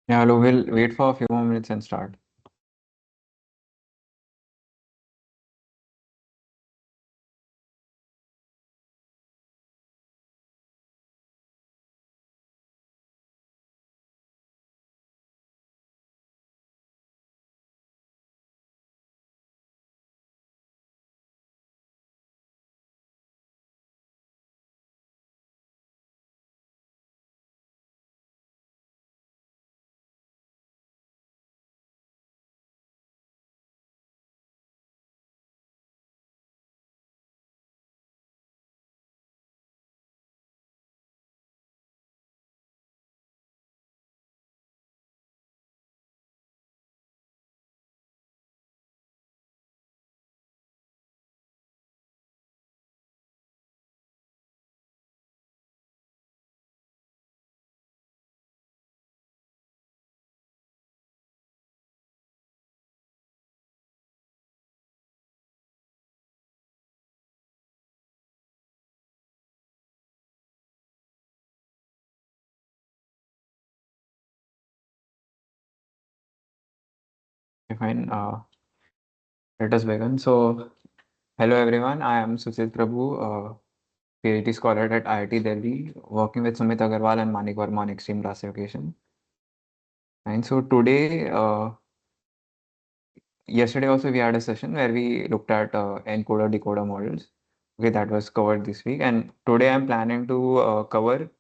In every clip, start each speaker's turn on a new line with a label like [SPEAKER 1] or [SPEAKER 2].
[SPEAKER 1] Yeah, hello, we'll wait for a few more minutes and start. Okay, fine. Let us begin. So, hello everyone. I am Suchit Prabhu, PhD scholar at IIT Delhi, working with Sumit Agarwal and Manik Verma on extreme classification. And so today, yesterday also we had a session where we looked at encoder decoder models. Okay, that was covered this week. And today I'm planning to cover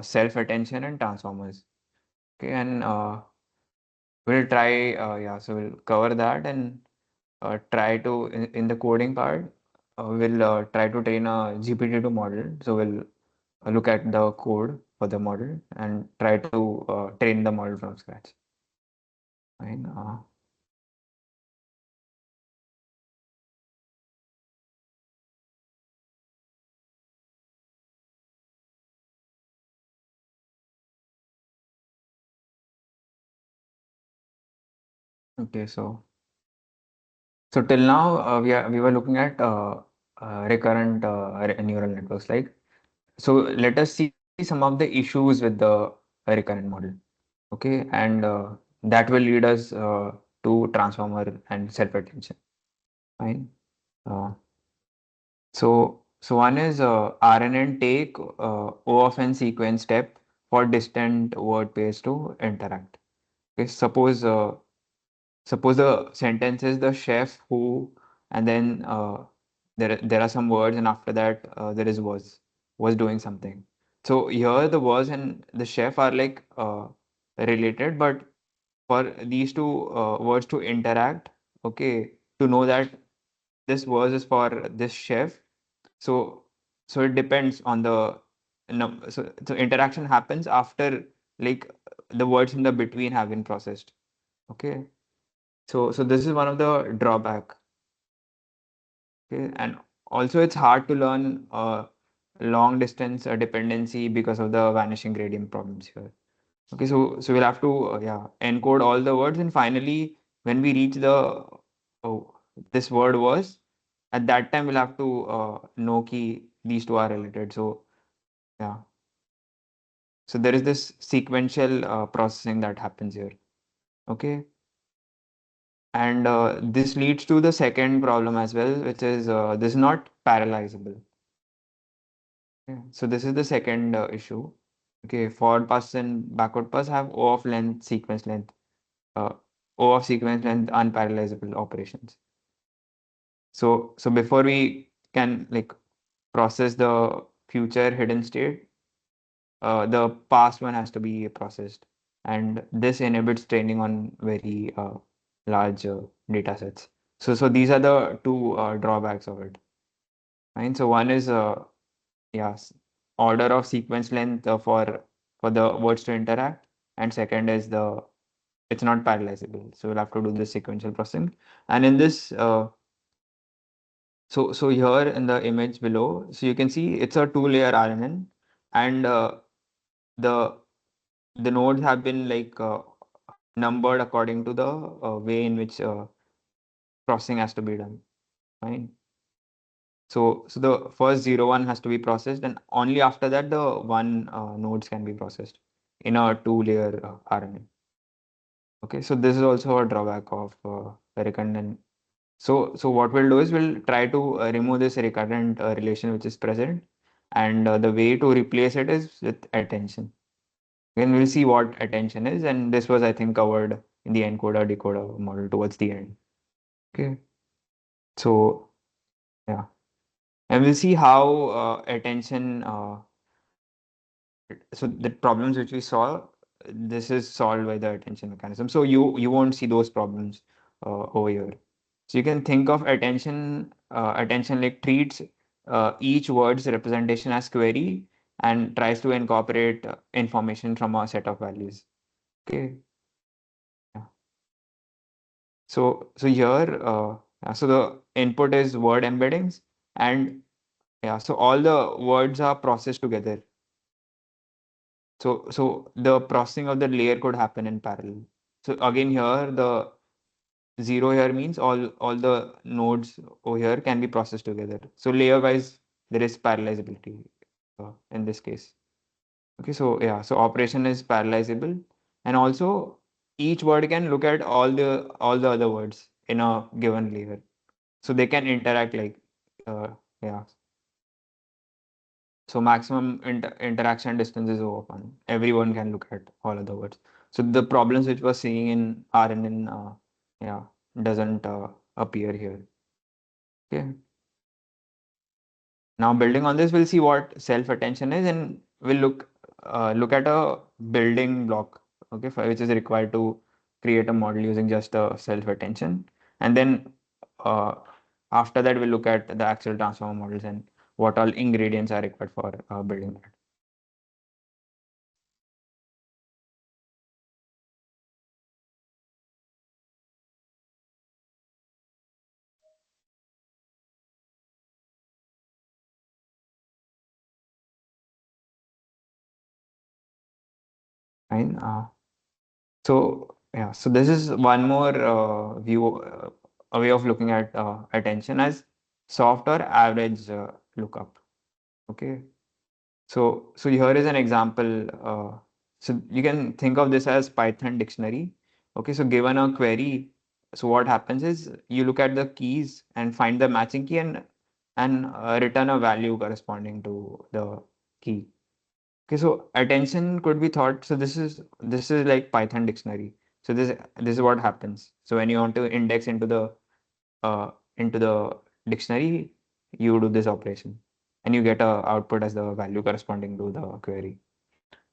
[SPEAKER 1] self-attention and transformers. Okay, and we'll try, so we'll cover that and try to in the coding part we'll try to train a GPT-2 model. So we'll look at the code for the model and try to train the model from scratch. Fine. Okay, so till now we were looking at recurrent neural networks. Like, so let us see some of the issues with the recurrent model. Okay, and that will lead us to transformer and self-attention. Fine. Uh, so one is RNN take O of n sequence step for distant word pairs to interact. Okay, suppose the sentence is the chef who, and then there are some words, and after that there is was doing something. So here the was and the chef are like related, but for these two words to interact, okay, to know that this was is for this chef. So so it depends on the so interaction happens after, like, the words in the between have been processed. Okay. So this is one of the drawback. Okay. And also it's hard to learn long distance dependency because of the vanishing gradient problems here. Okay, so we'll have to encode all the words, and finally when we reach the oh, this word was, at that time we'll have to know key these two are related. So yeah, so there is this sequential processing that happens here. Okay, and this leads to the second problem as well, which is this is not parallelizable. Okay, so this is the second issue. Okay, forward pass and backward pass have O of length, sequence length, uh, O of sequence length, unparallelizable operations. So before we can, like, process the future hidden state, the past one has to be processed, and this inhibits training on very large data sets. So these are the two drawbacks of it. Right? So one is yes, order of sequence length for the words to interact, and second is the it's not parallelizable. So we'll have to do the sequential processing, and in this so here in the image below, so you can see it's a two-layer RNN, and the the nodes have been, like, numbered according to the way in which processing has to be done. Fine. So the first 01 has to be processed, and only after that the one nodes can be processed in a two-layer RNN. Okay, so this is also a drawback of recurrent. And so what we'll do is we'll try to remove this recurrent relation which is present, and the way to replace it is with attention. Then we'll see what attention is, and this was, I think, covered in the encoder decoder model towards the end. Okay, so yeah, and we'll see how attention. So the problems which we saw, this is solved by the attention mechanism. So you won't see those problems over here. So you can think of attention like treats each word's representation as query and tries to incorporate information from a set of values. Okay. Yeah. So here, yeah, so the input is word embeddings, and yeah, so all the words are processed together. So the processing of the layer could happen in parallel. So again here the zero here means all the nodes over here can be processed together. So layer wise there is parallelizability in this case. Okay, so yeah, so operation is parallelizable, and also each word can look at all the other words in a given layer. So they can interact like yeah. So maximum interaction distance is over one. Everyone can look at all of the words. So the problems which we're seeing in RNN, yeah, doesn't appear here. Okay. Now building on this, we'll see what self-attention is, and we'll look at a building block, okay, which is required to create a model using just a self-attention, and then uh, after that we'll look at the actual transformer models and what all ingredients are required for building that. Fine. So yeah, so this is one more a way of looking at attention as soft or average lookup. Okay, so here is an example. So you can think of this as Python dictionary. Okay, so given a query, so what happens is you look at the keys and find the matching key and return a value corresponding to the key. Okay, so attention could be thought. So this is like Python dictionary. So this is what happens. So when you want to index into the dictionary, you do this operation, and you get a output as the value corresponding to the query.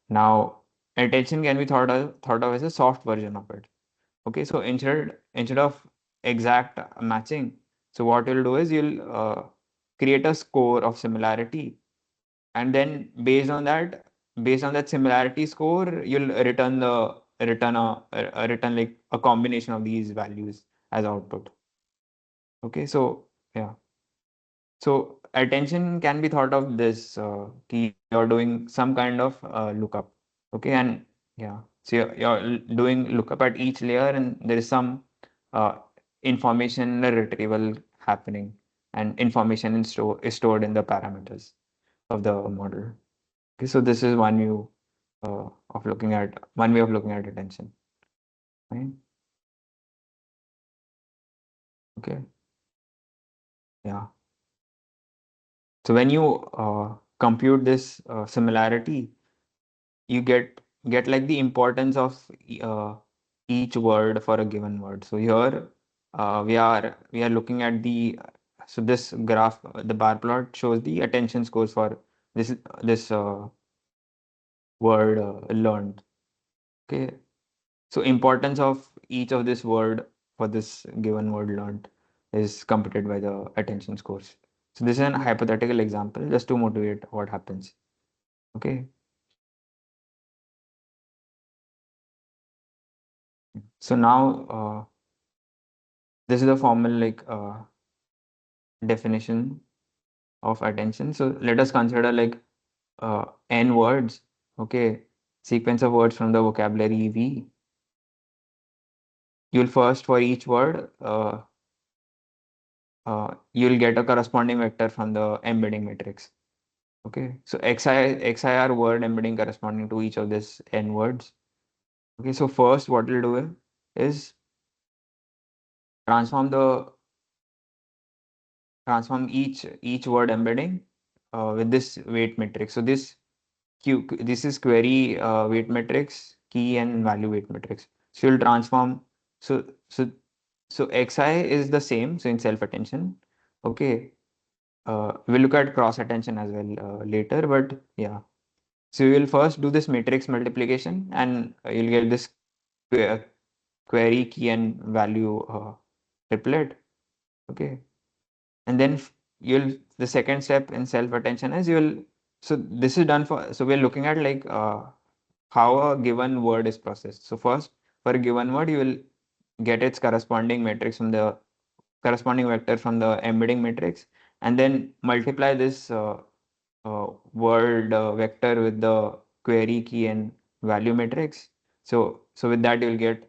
[SPEAKER 1] Now, attention can be thought of as a soft version of it. Okay, so instead of exact matching, so what you'll do is you'll create a score of similarity, and then based on that similarity score you'll return like a combination of these values as output. Okay, so yeah, so attention can be thought of this key you're doing some kind of lookup. Okay, and yeah, so you're doing lookup at each layer, and there is some uh, information retrieval happening, and information is stored in the parameters of the model. Okay, so this is one way of looking at attention. Right? Okay. Yeah. So when you compute this similarity, you get like the importance of each word for a given word. So here we are looking at so this graph, the bar plot shows the attention scores for this word learned. Okay. So importance of each of this word for this given word learned is computed by the attention scores. So this is an hypothetical example just to motivate what happens. Okay. So now this is the formal like definition of attention. So let us consider like n words. Okay. Sequence of words from the vocabulary V. You'll first for each word you'll get a corresponding vector from the embedding matrix. Okay, so XI are word embedding corresponding to each of these n words. Okay, so first what we'll do is is transform the transform each word embedding with this weight matrix. So this is query weight matrix, key and value weight matrix. So you'll transform. So so so xi is the same. So in self attention, okay. We'll look at cross attention as well later, but yeah. So you will first do this matrix multiplication, and you'll get this que- query key and value triplet. Okay, and then you'll the second step in self attention is you'll so this is done for so we're looking at like how a given word is processed. So first, for a given word, you will get its corresponding matrix from the corresponding vector from the embedding matrix, and then multiply this word vector with the query key and value matrix. So with that, you'll get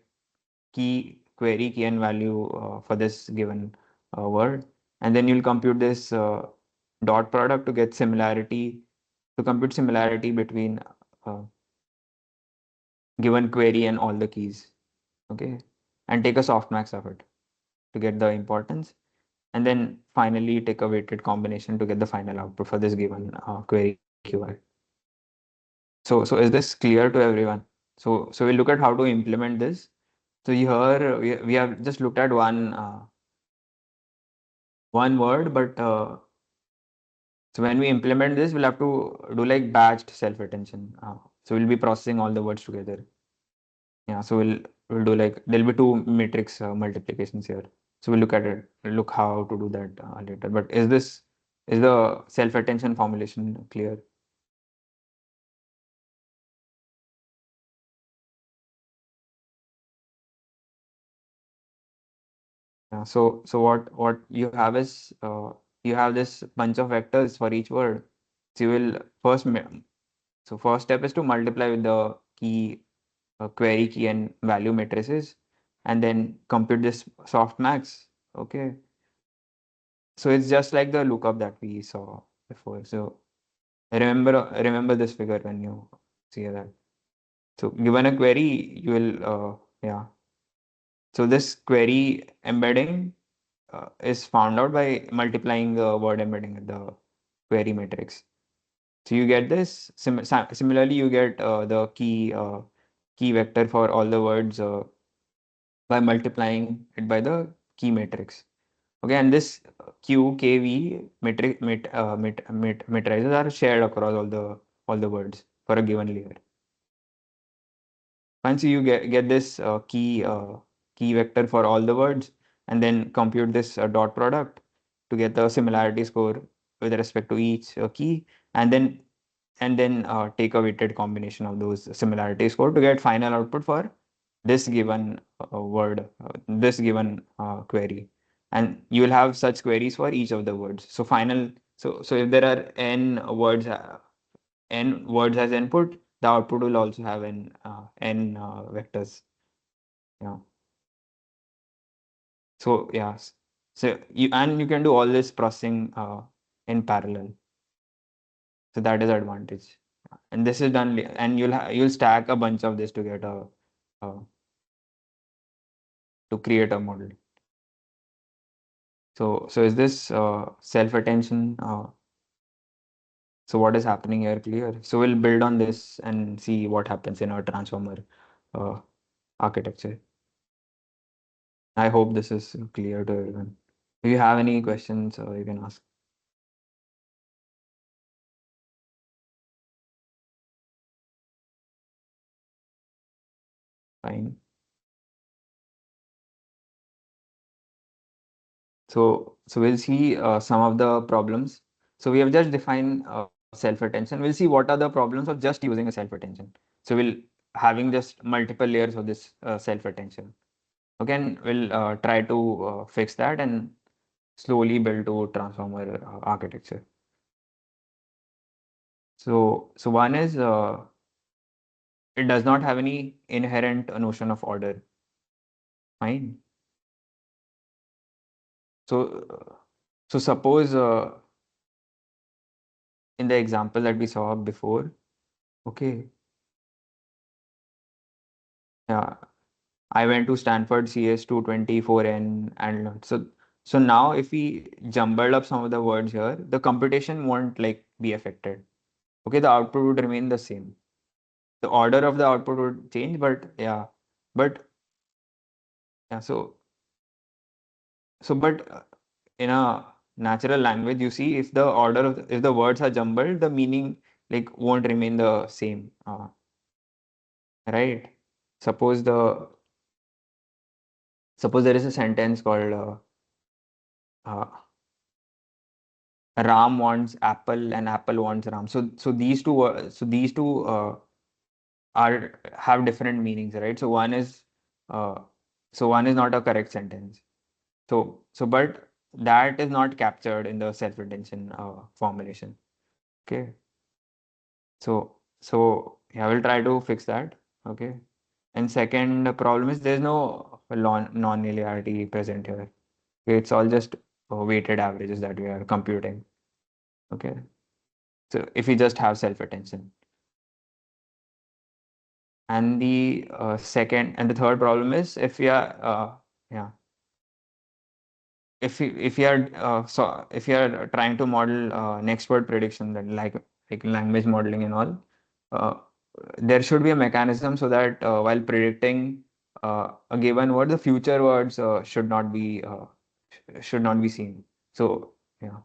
[SPEAKER 1] query key and value for this given word, and then you'll compute this dot product to get similarity to compute similarity between uh, given query and all the keys. Okay, and take a softmax of it to get the importance, and then finally take a weighted combination to get the final output for this given query QI. So is this clear to everyone? So we'll look at how to implement this. So here we have just looked at one word, but so when we implement this, we'll have to do like batched self-attention. So we'll be processing all the words together. Yeah, so we'll do like there'll be two matrix multiplications here. So we'll look at it, look how to do that later. But is the self-attention formulation clear? Yeah, so what you have is you have this bunch of vectors for each word. So you will first step is to multiply with the key query key and value matrices, and then compute this softmax. Okay, so it's just like the lookup that we saw before. So remember this figure when you see that. So given a query, you will yeah. So this query embedding is found out by multiplying the word embedding with the query matrix. So you get this. Similarly, you get the key vector for all the words by multiplying it by the key matrix. Okay, and this Q, K, V matrices are shared across all the words for a given layer. Once you get this key vector for all the words, and then compute this dot product to get the similarity score with respect to each key, and then take a weighted combination of those similarity score to get final output for this given word, this given query, and you will have such queries for each of the words. So if there are n words as input, the output will also have n vectors. Yeah. So yes. So you can do all this processing in parallel. So that is advantage. And this is done, and you'll stack a bunch of this to get uh, to create a model. So is this self attention? So what is happening here clear? So we'll build on this and see what happens in our transformer uh, architecture. I hope this is clear to everyone. If you have any questions, you can ask. Fine. So we'll see some of the problems. So we have just defined self-attention. We'll see what are the problems of just using a self-attention. So we'll having just multiple layers of this self-attention. Okay, and we'll try to fix that and slowly build to transformer architecture. So one is it does not have any inherent notion of order. Fine. So so suppose in the example that we saw before, okay, yeah. I went to Stanford CS 224N and learned. So now if we jumbled up some of the words here, the computation won't like be affected. Okay, the output would remain the same. The order of the output would change, but yeah, but yeah, but in a natural language, you see, if the order of if the words are jumbled, the meaning like won't remain the same, right? Suppose the suppose there is a sentence called uh, Ram wants apple and apple wants Ram. So these two are have different meanings, right? Uh, so one is not a correct sentence. But that is not captured in the self-intention formulation. Okay. So yeah, we'll try to fix that. Okay. And second problem is there's no non-linearity present here. Okay, it's all just weighted averages that we are computing. Okay. So if we just have self-attention. And the second and the third problem is if we are yeah if we are if we are trying to model next word prediction, then like language modeling and all, uh, there should be a mechanism so that while predicting a given word, the future words should not be seen. So yeah,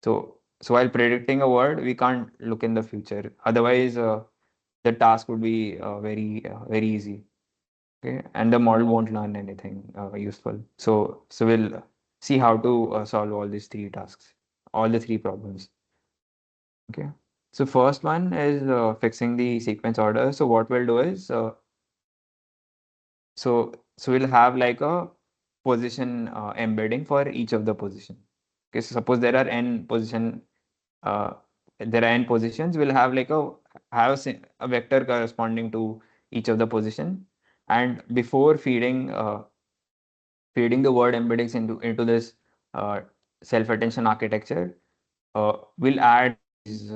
[SPEAKER 1] so while predicting a word, we can't look in the future. Otherwise, the task would be very easy. Okay, and the model won't learn anything useful. So we'll see how to solve all these three tasks, all the three problems. Okay. So first one is fixing the sequence order. So what we'll do is so we'll have like a position embedding for each of the position. Okay, so suppose uh, there are n positions. We'll have like a vector corresponding to each of the position, and before feeding the word embeddings into this uh, self-attention architecture, we'll add these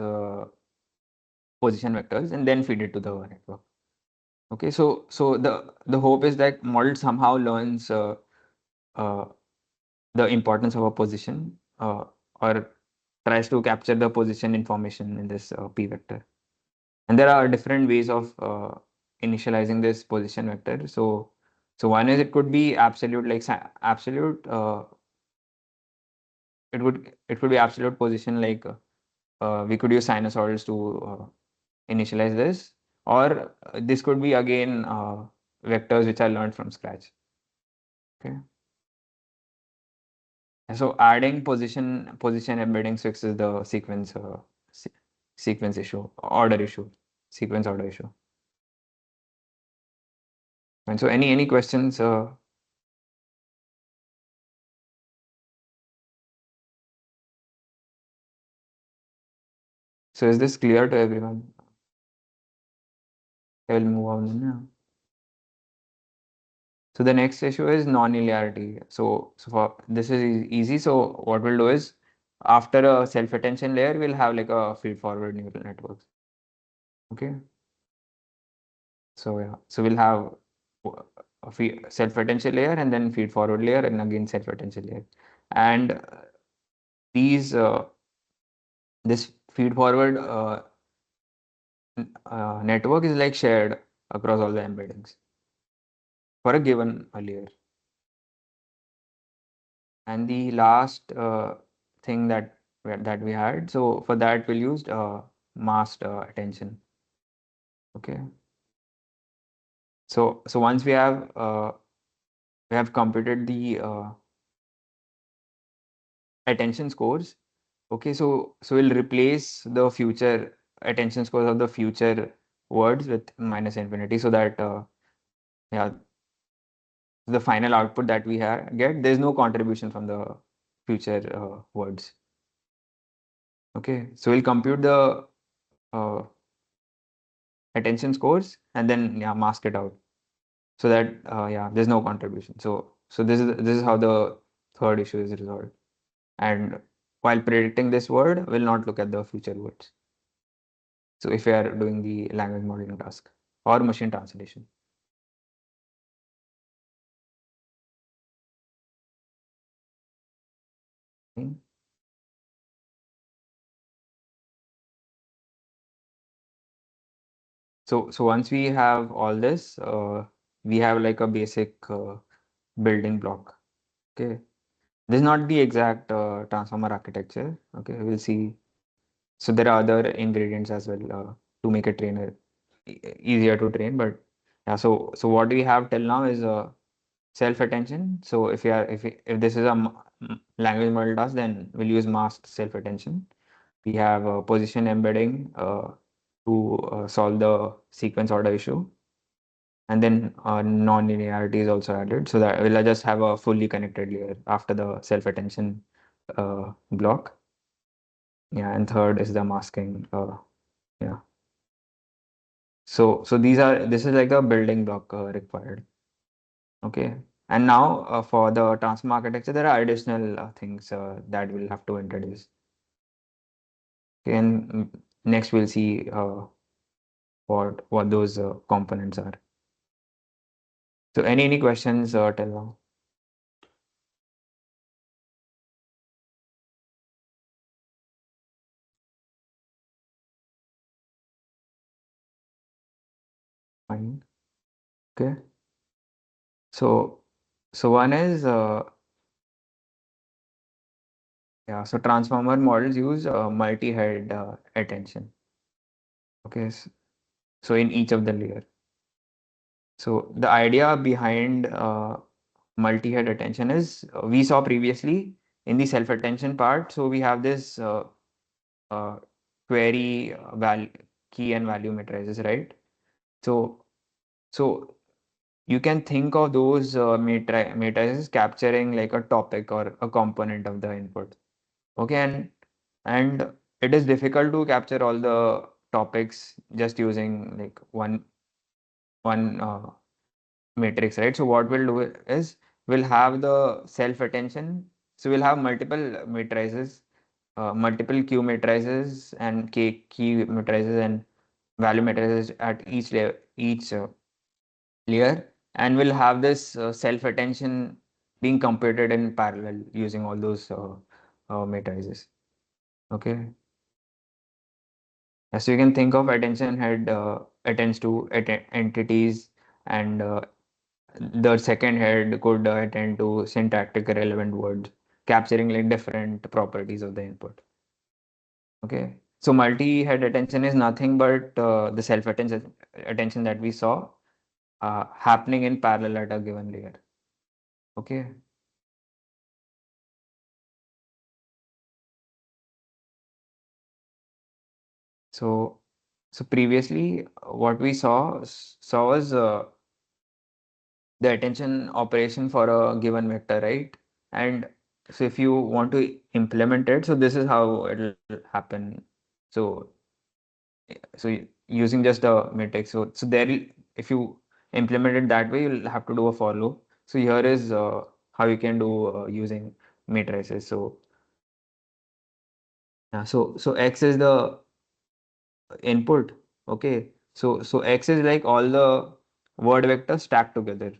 [SPEAKER 1] position vectors and then feed it to the network. Okay, so the hope is that model somehow learns uh, the importance of a position or tries to capture the position information in this p vector. And there are different ways of initializing this position vector. So one is it could be absolute, like absolute. It could be absolute position, like we could use sinusoids to initialize this, or this could be again vectors which are learned from scratch. Okay. And so adding position embeddings fixes the se sequence issue, order issue, sequence order issue. And so any questions? So is this clear to everyone? I will move on now. So the next issue is non-linearity. So for this is easy. So what we'll do is after a self-attention layer, we'll have like a feed-forward neural networks. Okay. So yeah. So we'll have a self-attention layer and then feed-forward layer and again self-attention layer. And these this feed-forward network is like shared across all the embeddings for a given layer. And the last thing that we had, so for that we'll use masked attention. Okay. So once we have computed the attention scores. Okay, so we'll replace the future attention scores of the future words with minus infinity, so that yeah, the final output that we get, there's no contribution from the future words. Okay, so we'll compute the uh, attention scores and then yeah, mask it out so that yeah, there's no contribution. So this is how the third issue is resolved. And while predicting this word, we'll not look at the future words. So if we are doing the language modeling task or machine translation. Fine. So once we have all this, we have like a basic building block. Okay. This is not the exact transformer architecture. Okay, we'll see. So there are other ingredients as well to make a trainer easier to train. But yeah, so what we have till now is self-attention. So if this is a language model task, then we'll use masked self-attention. We have a position embedding to solve the sequence order issue. And then non-linearity is also added, so that we'll just have a fully connected layer after the self-attention block. Yeah, and third is the masking. Yeah. So this is like the building block required. Okay. And now for the transform architecture, there are additional things that we'll have to introduce. Okay, and next we'll see what those components are. So any questions till now? Fine. Okay. So one is yeah. So transformer models use multi-head attention. Okay. So in each of the layer. So the idea behind multi-head attention is we saw previously in the self-attention part. So we have this uh, query val key and value matrices, right? So so you can think of those matrices capturing like a topic or a component of the input. Okay, and it is difficult to capture all the topics just using like one matrix, right? So what we'll do is we'll have the self attention. So we'll have multiple matrices, multiple Q matrices and key matrices and value matrices at each layer, and we'll have this self attention being computed in parallel using all those matrices. Okay. So you can think of attention head attends to entities, and the second head could attend to syntactic relevant words, capturing like different properties of the input. Okay. So multi-head attention is nothing but the self attention that we saw happening in parallel at a given layer. Okay. So previously what we saw was the attention operation for a given vector, right? And so if you want to implement it, so this is how it will happen. So using just a matrix. So there, if you implement it that way, you'll have to do a for loop. So here is how you can do using matrices. So yeah, so X is the input. Okay. So X is like all the word vectors stacked together.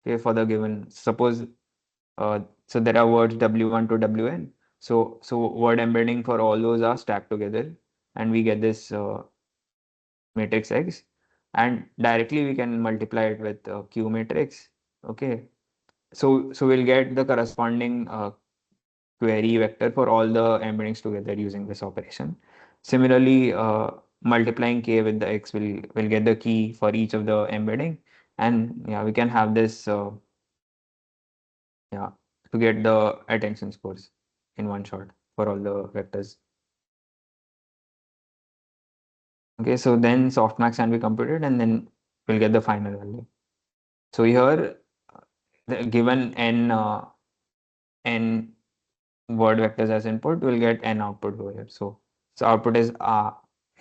[SPEAKER 1] Okay, for the given. Suppose so there are words W1 to Wn. So word embedding for all those are stacked together, and we get this matrix X, and directly we can multiply it with Q matrix. Okay. So we'll get the corresponding query vector for all the embeddings together using this operation. Similarly, multiplying K with the X will get the key for each of the embedding, and yeah, we can have this yeah, to get the attention scores in one shot for all the vectors. Okay, so then softmax can be computed, and then we'll get the final value. So here, given n word vectors as input, we'll get n output over here. So output is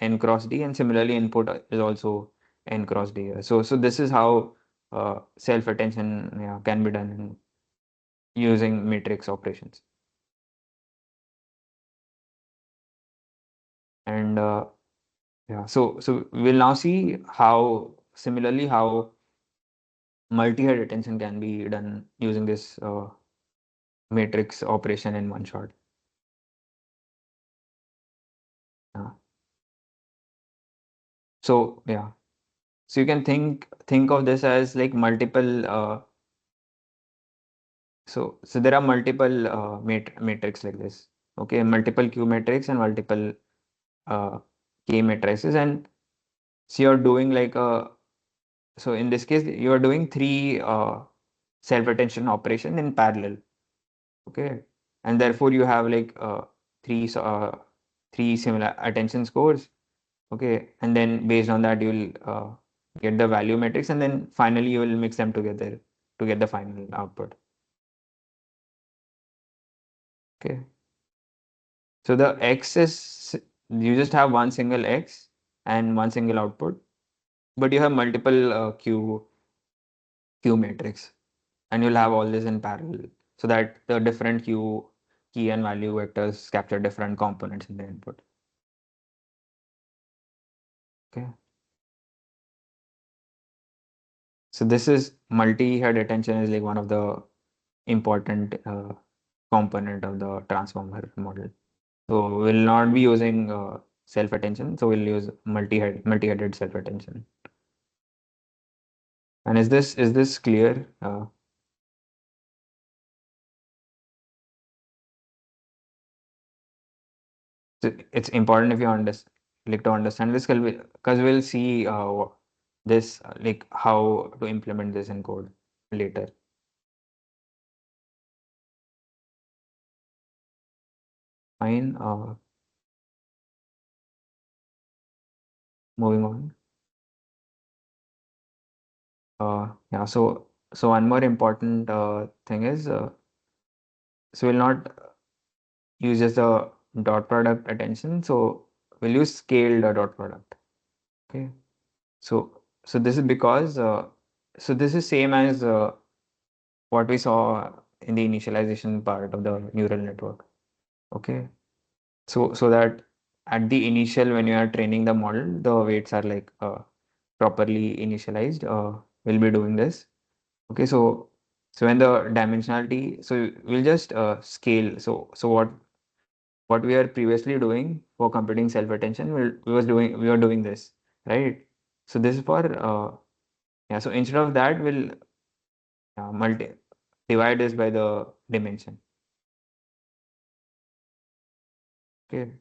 [SPEAKER 1] n cross d, and similarly input is also n cross d here. So this is how self attention, yeah, can be done using matrix operations. And yeah, so we'll now see how similarly how multi-head attention can be done using this matrix operation in one shot. Yeah. So yeah. So you can think of this as like multiple so there are multiple matrix like this. Okay, multiple Q matrix and multiple uh, K matrices, and so you're doing like a so in this case you're doing three self-attention operation in parallel. Okay, and therefore you have like three similar attention scores. Okay, and then based on that you'll get the value matrix, and then finally you will mix them together to get the final output. Okay, so the X is you just have one single X and one single output, but you have multiple Q matrix, and you'll have all this in parallel so that the different Q key and value vectors capture different components in the input. Okay, so this is multi-head attention is like one of the important component of the transformer model. So we'll not be using self-attention, so we'll use multi-headed self-attention. And is this clear? So it's important if you understand, like to understand this, because we'll see this like how to implement this in code later. Fine. Moving on. Yeah. So one more important thing is so we'll not use just the dot product attention. So we'll use scaled dot product. Okay. So this is because so this is same as what we saw in the initialization part of the neural network. Okay. So that at the initial when you are training the model, the weights are like properly initialized. We'll be doing this. Okay. So when the dimensionality, so we'll just scale. So what we are previously doing for computing self-attention, we were doing this, right? So this is for yeah. So instead of that, we'll multi divide this by the dimension. Okay.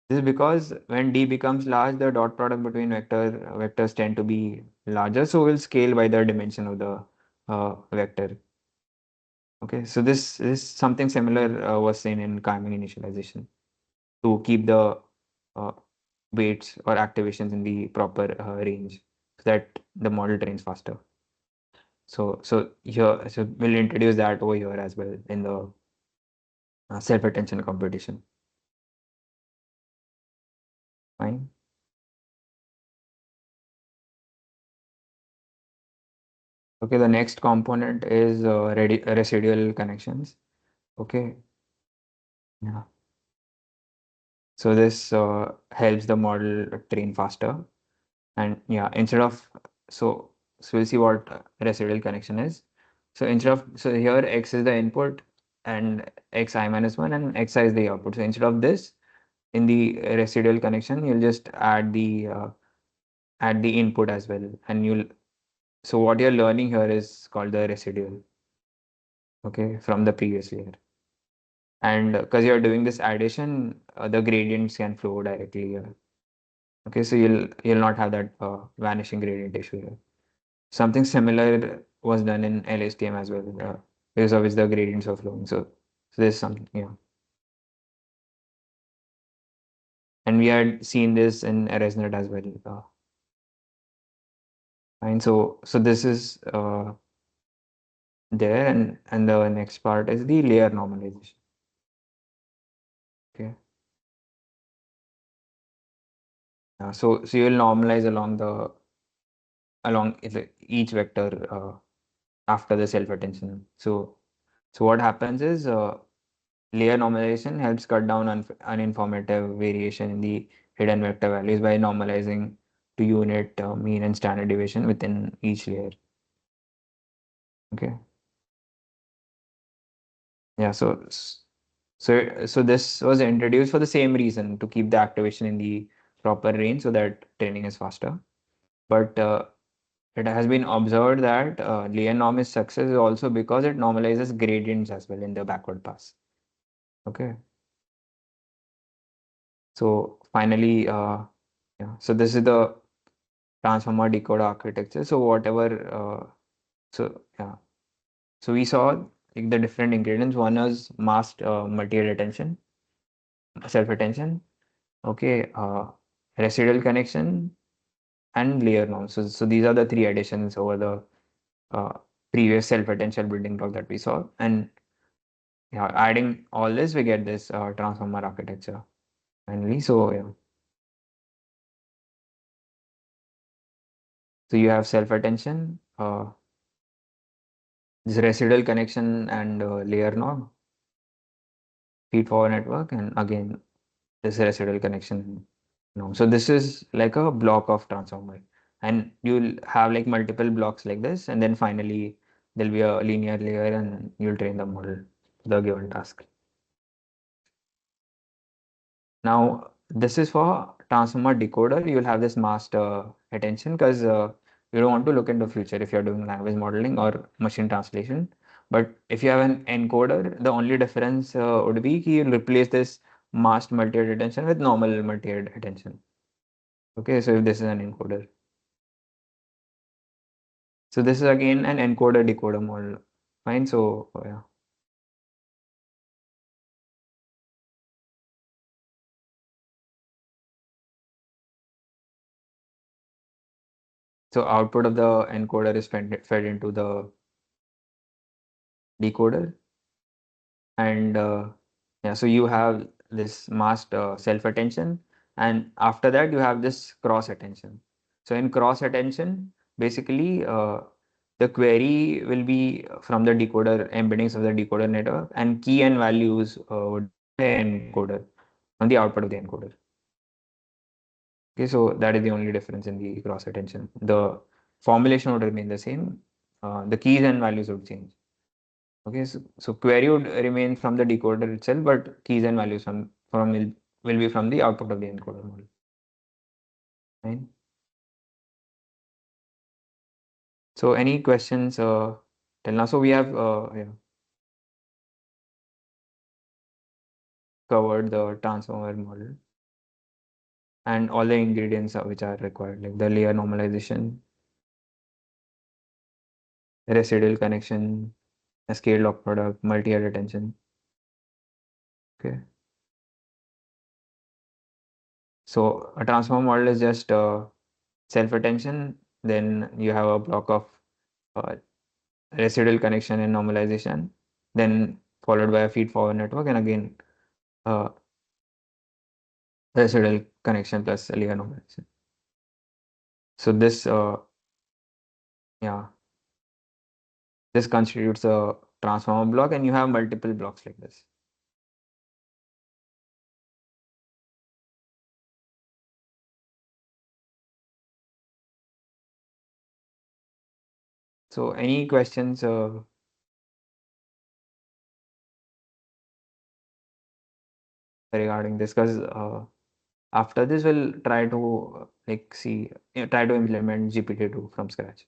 [SPEAKER 1] This is because when D becomes large, the dot product between vectors tend to be larger. So we'll scale by the dimension of the vector. Okay. So this is something similar was seen in timing initialization to keep the uh, weights or activations in the proper range so that the model trains faster. So we'll introduce that over here as well in the self-attention computation. Fine. Okay, the next component is residual connections. Okay, yeah. So this helps the model train faster. And yeah, instead of so we'll see what residual connection is. So instead of so here x is the input and xi minus one and xi is the output. So instead of this, in the residual connection, you'll just add the input as well, and you'll so what you're learning here is called the residual. Okay, from the previous layer. And because you're doing this addition, the gradients can flow directly here. Okay, so you'll not have that vanishing gradient issue here. Something similar was done in LSTM as well, because of which the gradients are flowing. So there's something, yeah. And we had seen this in ResNet as well. And so this is there, and the next part is the layer normalization. Okay. So you'll normalize along each vector after the self attention. So what happens is layer normalization helps cut down uninformative variation in the hidden vector values by normalizing to unit mean and standard deviation within each layer. Okay. Yeah, so this was introduced for the same reason, to keep the activation in the proper range so that training is faster. But it has been observed that Lie norm is success also because it normalizes gradients as well in the backward pass. Okay. So finally, yeah. So this is the transformer decoder architecture. So whatever, yeah. So we saw like the different ingredients. One is masked material attention, self-attention. Okay. Residual connection and layer norm. So these are the three additions over the uh, previous self-attention building block that we saw. And yeah, adding all this, we get this transformer architecture finally. So yeah, so you have self-attention, this residual connection and layer norm, feed-forward network, and again this residual connection norm. So this is like a block of transformer, and you'll have like multiple blocks like this, and then finally there'll be a linear layer, and you'll train the model the given task. Now, this is for transformer decoder. You'll have this master attention because you don't want to look into future if you're doing language modeling or machine translation. But if you have an encoder, the only difference would be you'll replace this masked multi-head attention with normal multi-head attention. Okay, so if this is an encoder. So this is again an encoder decoder model. Fine, so yeah. So output of the encoder is fed into the decoder. And yeah, so you have this masked self attention, and after that you have this cross attention. So in cross attention, basically the query will be from the decoder embeddings of the decoder network, and key and values would be the encoder on the output of the encoder. Okay, so that is the only difference in the cross attention. The formulation would remain the same. The keys and values would change. Okay, so query would remain from the decoder itself, but keys and values from will be from the output of the encoder model. Fine. So any questions till now? So we have yeah, covered the transformer model and all the ingredients which are required, like the layer normalization, residual connection, a scale lock product, multi-head attention. Okay. So a transformer model is just self-attention. Then you have a block of uh, residual connection and normalization, then followed by a feed-forward network, and again uh, residual connection plus layer normalization. So this, yeah, this constitutes a transformer block, and you have multiple blocks like this. So any questions regarding this? Because after this, we'll try to like see, try to implement GPT-2 from scratch.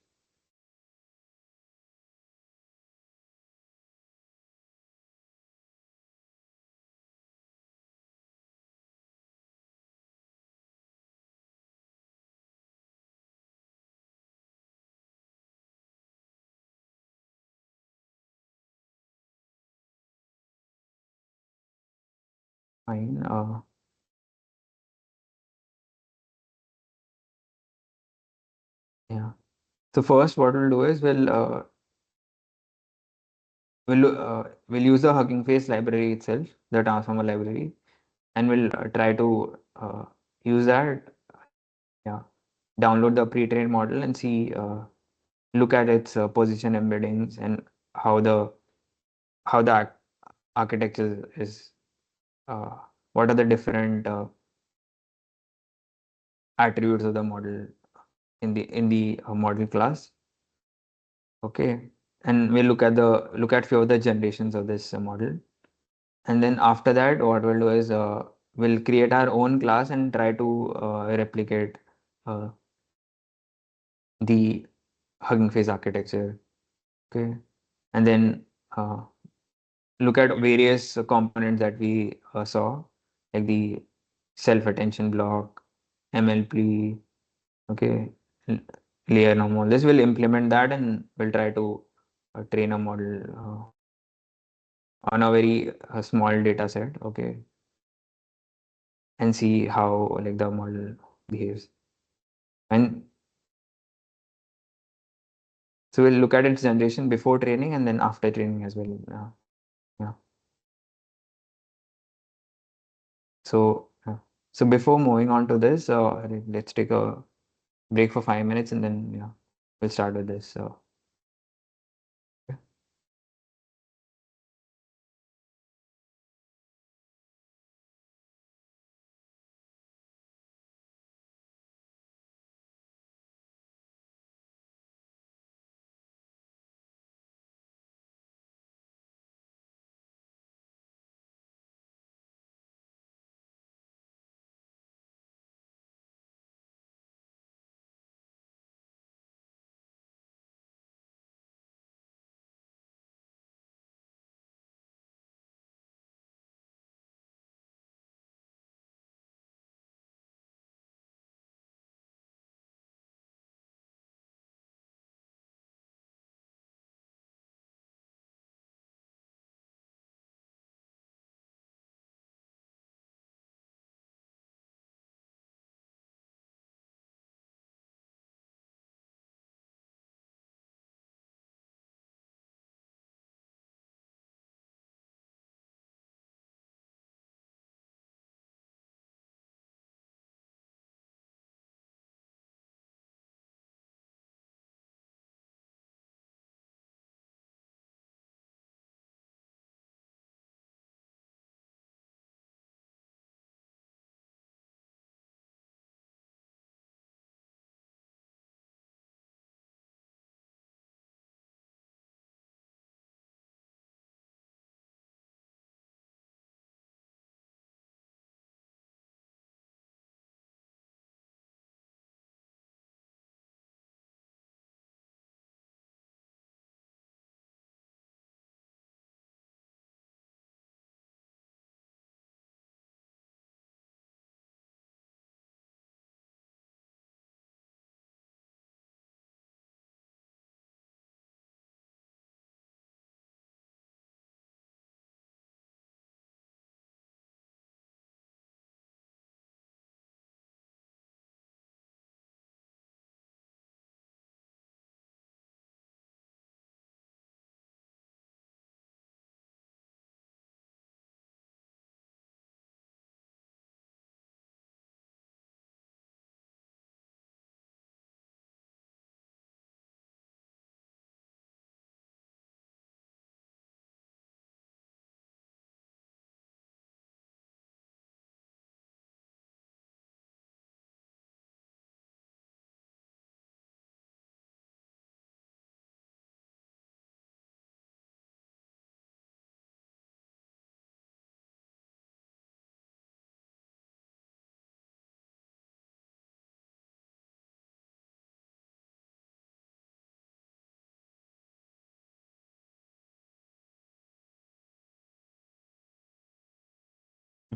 [SPEAKER 1] Fine. Yeah. So first, what we'll do is we'll use the Hugging Face library itself, the transformer library, and we'll try to use that. Yeah, download the pre-trained model and see, look at its position embeddings and how the architecture is. Uh, what are the different attributes of the model in the model class? Okay, and we'll look at few of the generations of this model. And then after that, what we'll do is we'll create our own class and try to replicate uh, the Hugging Face architecture. Okay, and then look at various components that we saw, like the self-attention block, MLP, okay, l- layer normal. This will implement that and we'll try to train a model on a very small data set, okay, and see how like the model behaves. And so we'll look at its generation before training and then after training as well. Yeah. So, so before moving on to this, let's take a break for 5 minutes and then we'll start with this. So,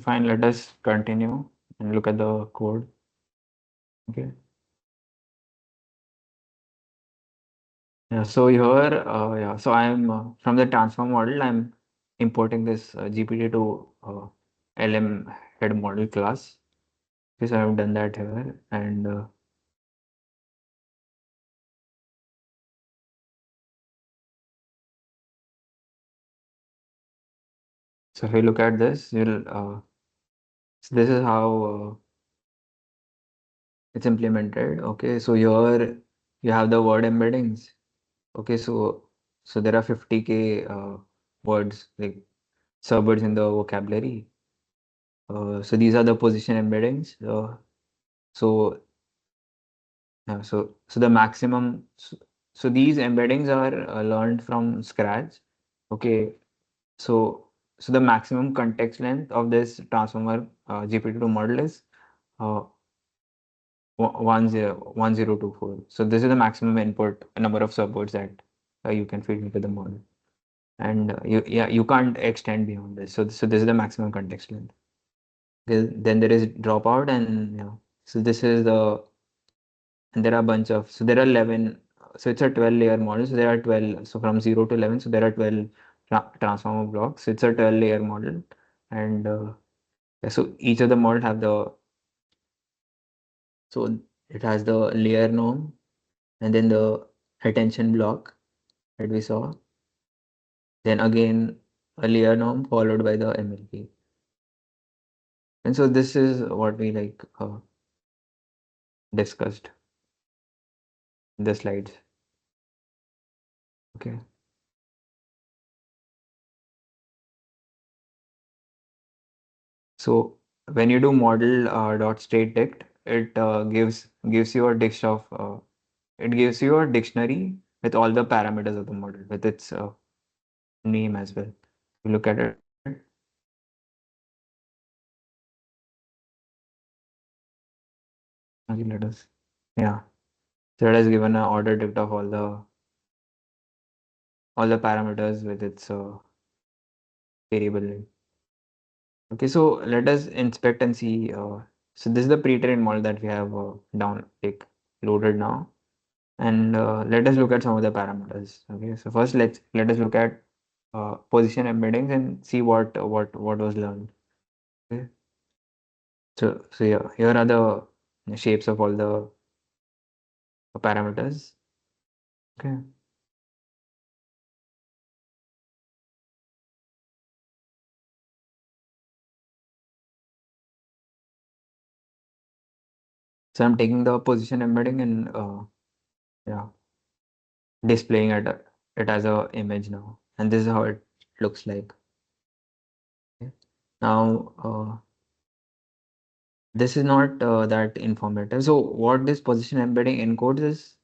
[SPEAKER 1] fine, let us continue and look at the code. Okay. Yeah. So here, So I'm from the transform model. I'm importing this GPT to LM head model class. Okay, so I've done that here, and so if you look at this, you'll so this is how it's implemented. Okay, so here you have the word embeddings. Okay, so there are 50K words like subwords in the vocabulary. So these are the position embeddings. So so the maximum. so these embeddings are learned from scratch. Okay, so the maximum context length of this transformer GPT-2 model is uh, 1024. So this is the maximum input number of subwords that you can feed into the model, and you can't extend beyond this. So this is the maximum context length. Then there is dropout, and so this is the, and there are a bunch of, so there are 11, so it's a 12 layer model, so there are 12, so from 0 to 11, so there are 12 transformer blocks. So it's a 12 layer model, and so each of the model have the, so it has the layer norm, and then the attention block that we saw, then again a layer norm followed by the MLP. And so this is what we discussed in the slides. Okay. So when you do model dot state dict, it gives you a dict of it gives you a dictionary with all the parameters of the model with its name as well. You look at it. Okay, let us. Yeah. So it has given an order dict of all the parameters with its variable name. Okay, so let us inspect and see. So this is the pre-trained model that we have loaded now, and let us look at some of the parameters. Okay, so first let us look at position embeddings and see what was learned. Okay, so yeah, here are the shapes of all the parameters. Okay, so I'm taking the position embedding and yeah, displaying it as a image now, and this is how it looks like. Okay. Now, this is not that informative. So what this position embedding encodes is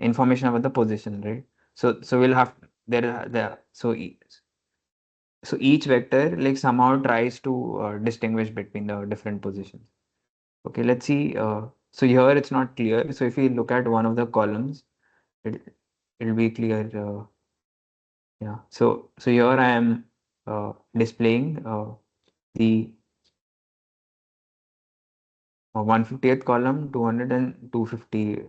[SPEAKER 1] information about the position, right? So we'll have there so each vector somehow tries to distinguish between the different positions. Okay, let's see. So here it's not clear. So if we look at one of the columns, it it'll be clear. Yeah. So here I am displaying the 150th column, 200 and 250,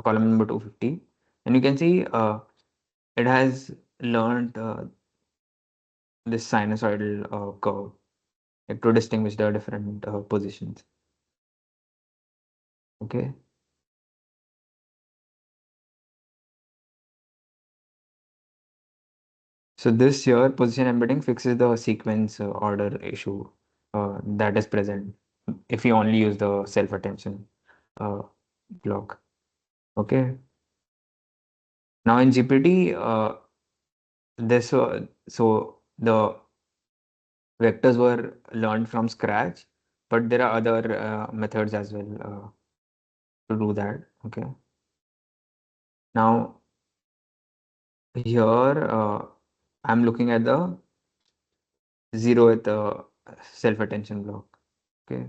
[SPEAKER 1] column number 250. And you can see it has learned this sinusoidal curve to distinguish the different positions. Okay. So this here position embedding fixes the sequence order issue that is present if you only use the self-attention uh, block. Okay. Now in GPT, this so the vectors were learned from scratch, but there are other methods as well to do that. Okay. Now here I'm looking at the zeroth self-attention block. Okay.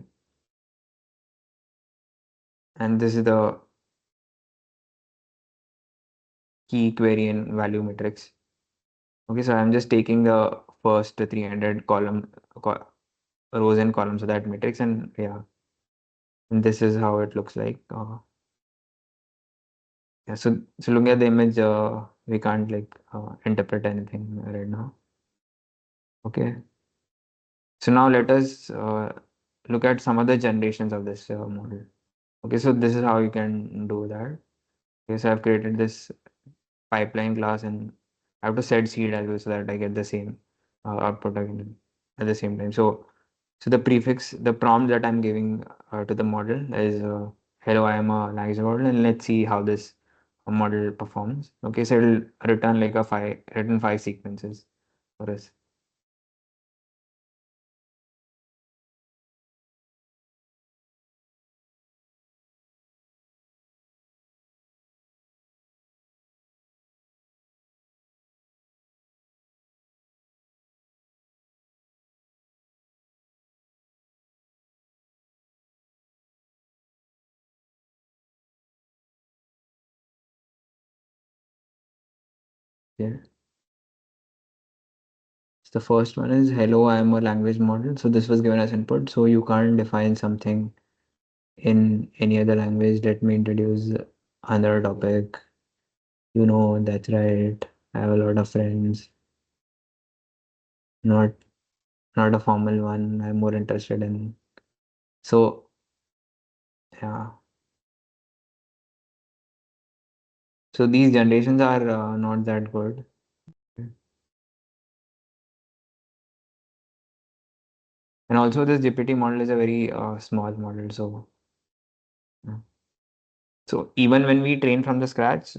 [SPEAKER 1] And this is the key query and value matrix. Okay, so I'm just taking the first 300 rows and columns of that matrix, and yeah, and this is how it looks like. Yeah, so looking at the image, we can't interpret anything right now. Okay, so now let us look at some other generations of this model. Okay, so this is how you can do that. Okay, so I've created this pipeline class, and I have to set seed as well so that I get the same output again at the same time. So the prompt that I'm giving to the model is hello, I am a language model, and let's see how this model performs. Okay, so it'll return return five sequences for us. Yeah. So the first one is hello, I am a language model. So this was given as input. So you can't define something in any other language. Let me introduce another topic. That's right. I have a lot of friends. Not not a formal one. I'm more interested in. So yeah. So these generations are not that good. And also this GPT model is a very small model. So yeah. So even when we train from the scratch,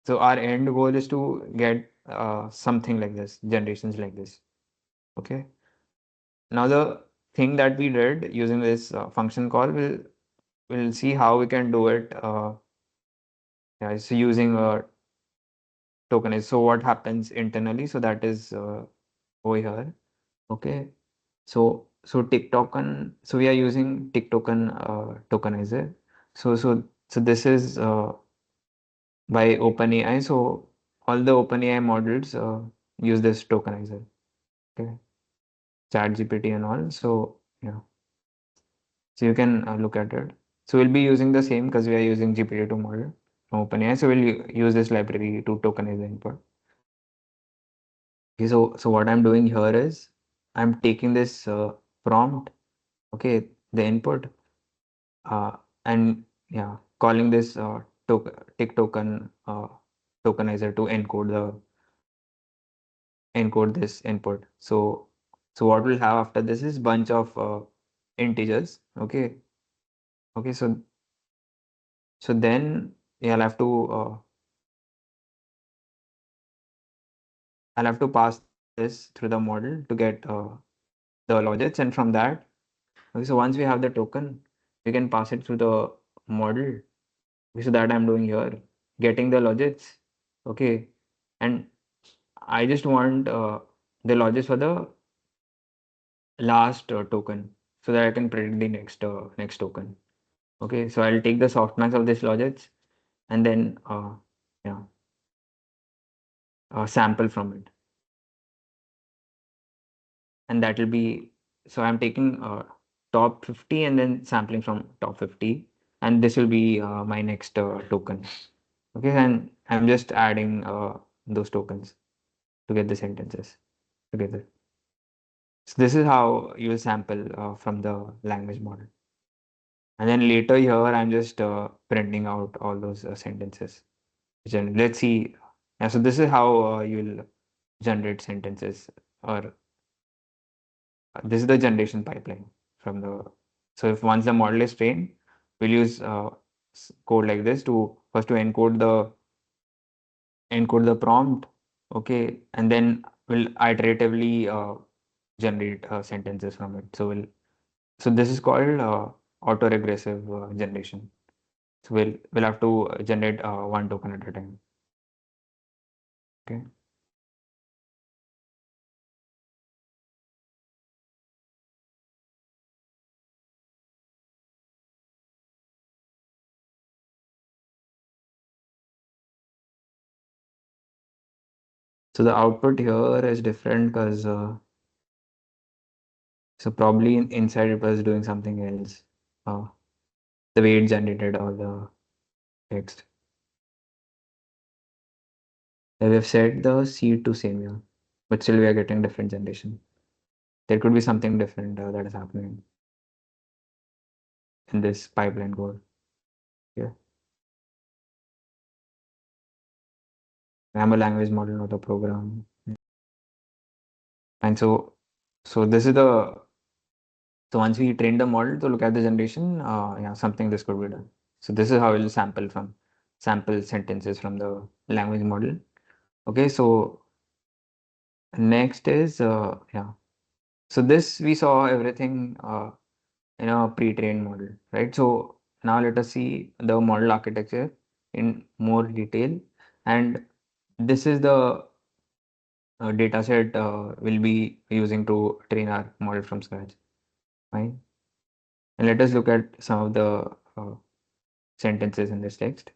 [SPEAKER 1] so our end goal is to get something like this, generations like this. Okay. Now the thing that we did using this function call, we'll see how we can do it. Yeah, so using a token. So what happens internally? So that is over here. Okay. So tick token. So we are using tick token tokenizer. So this is by OpenAI. So all the OpenAI models use this tokenizer. Okay. ChatGPT and all. So yeah. So you can look at it. So we'll be using the same because we are using GPT-2 model from OpenAI. So we'll use this library to tokenize the input. Okay, so what I'm doing here is I'm taking this prompt, okay, the input, uh, and yeah, calling this tick token tokenizer to encode this input. So what we'll have after this is bunch of integers. Okay. So then yeah, I'll have to pass this through the model to get the logits, and from that, okay, so once we have the token, we can pass it through the model. Okay, so that I'm doing here, getting the logits. Okay, and I just want the logits for the last token so that I can predict the next token. Okay, so I'll take the softmax of this logits and then yeah, sample from it, and that will be, so I'm taking top 50 and then sampling from top 50, and this will be my next token. Okay, and I'm just adding those tokens to get the sentences together. So this is how you will sample from the language model. And then later here, I'm just printing out all those sentences. Let's see. Yeah, so this is how you'll generate sentences, or this is the generation pipeline from the. So if once the model is trained, we'll use code like this to first to encode the prompt, okay, and then we'll iteratively generate sentences from it. So this is called autoregressive generation. So we'll have to generate one token at a time. Okay. So the output here is different because so probably inside it was doing something else. Uh, the way it generated all the text. We have set the seed to same here, but still we are getting different generation. There could be something different that is happening in this pipeline code. Yeah. I'm a language model, not a program. And so this is the, so once we train the model to look at the generation, yeah, something this could be done. So this is how we'll sample sentences from the language model. Okay, so next is yeah. So this we saw everything in a pre-trained model, right? So now let us see the model architecture in more detail, and this is the data set we'll be using to train our model from scratch. Fine. And let us look at some of the sentences in this text.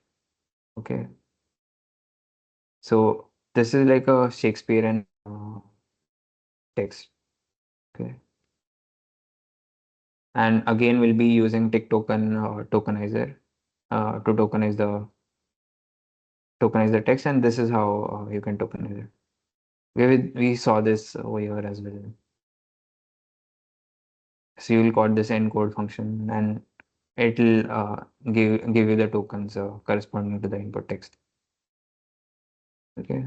[SPEAKER 1] Okay. So this is like a Shakespearean text. Okay. And again, we'll be using tick token tokenizer to tokenize the text, and this is how you can tokenize it. We saw this over here as well. So you'll call this encode function, and it'll give you the tokens corresponding to the input text. Okay,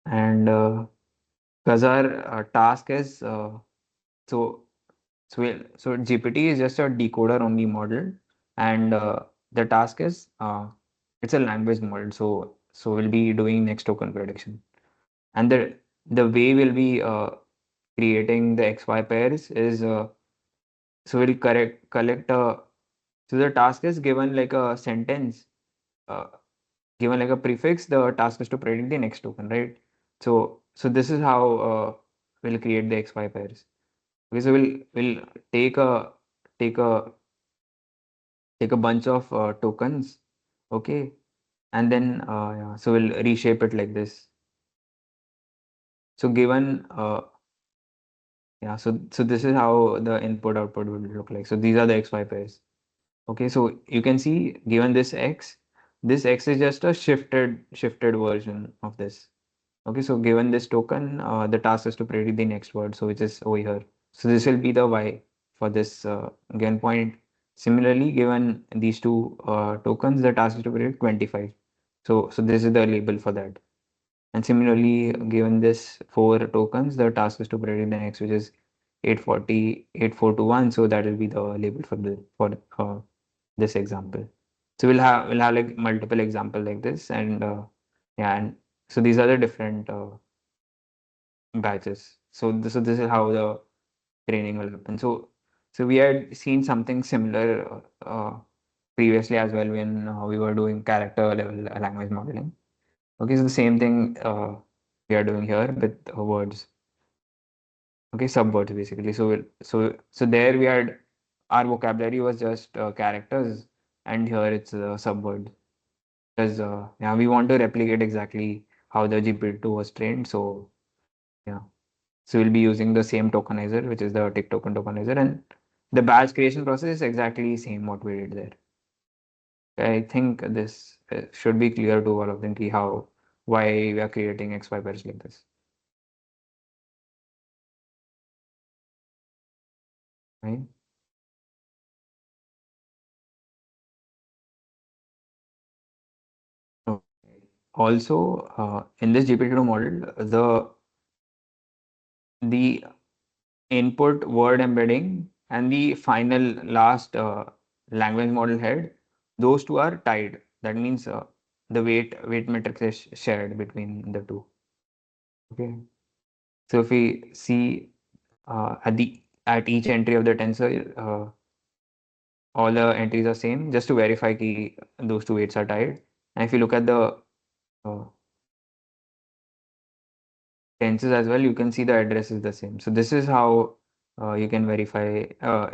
[SPEAKER 1] and because our task is so so GPT is just a decoder only model, and the task is it's a language model. So we'll be doing next token prediction, and the way we'll be creating the XY pairs is so we'll correct collect so the task is given like a sentence, uh, given like a prefix. The task is to predict the next token, right? So this is how we'll create the XY pairs. Okay, so we'll take a take a take a bunch of tokens, okay, and then yeah, so we'll reshape it like this. So given yeah, so this is how the input output would look like. So these are the XY pairs. Okay, so you can see given this X is just a shifted version of this. Okay, so given this token, the task is to predict the next word, so which is over here. So this will be the Y for this given point. Similarly, given these two tokens, the task is to predict 25. So this is the label for that. And similarly, given this four tokens, the task is to predict the next, which is 840, 8421. So that will be the label for the for this example. So we'll have like multiple example like this, and yeah, and so these are the different batches. So this is how the training will happen. So we had seen something similar previously as well when we were doing character level language modeling. Okay, so the same thing we are doing here with words. Okay, subwords basically. So there we had our vocabulary was just characters, and here it's subword. Because yeah, we want to replicate exactly how the GPT-2 was trained. So yeah, so we'll be using the same tokenizer, which is the tick token tokenizer, and the batch creation process is exactly same what we did there. I think this should be clear to all of them ki how why we are creating XY pairs like this, right? Okay. Also, in this GPT-2 model, the input word embedding and the final last language model head, those two are tied. That means the weight matrix is shared between the two. Okay. So if we see at each entry of the tensor, all the entries are same, just to verify ki those two weights are tied. And if you look at the uh, tenses as well, you can see the address is the same. So this is how you can verify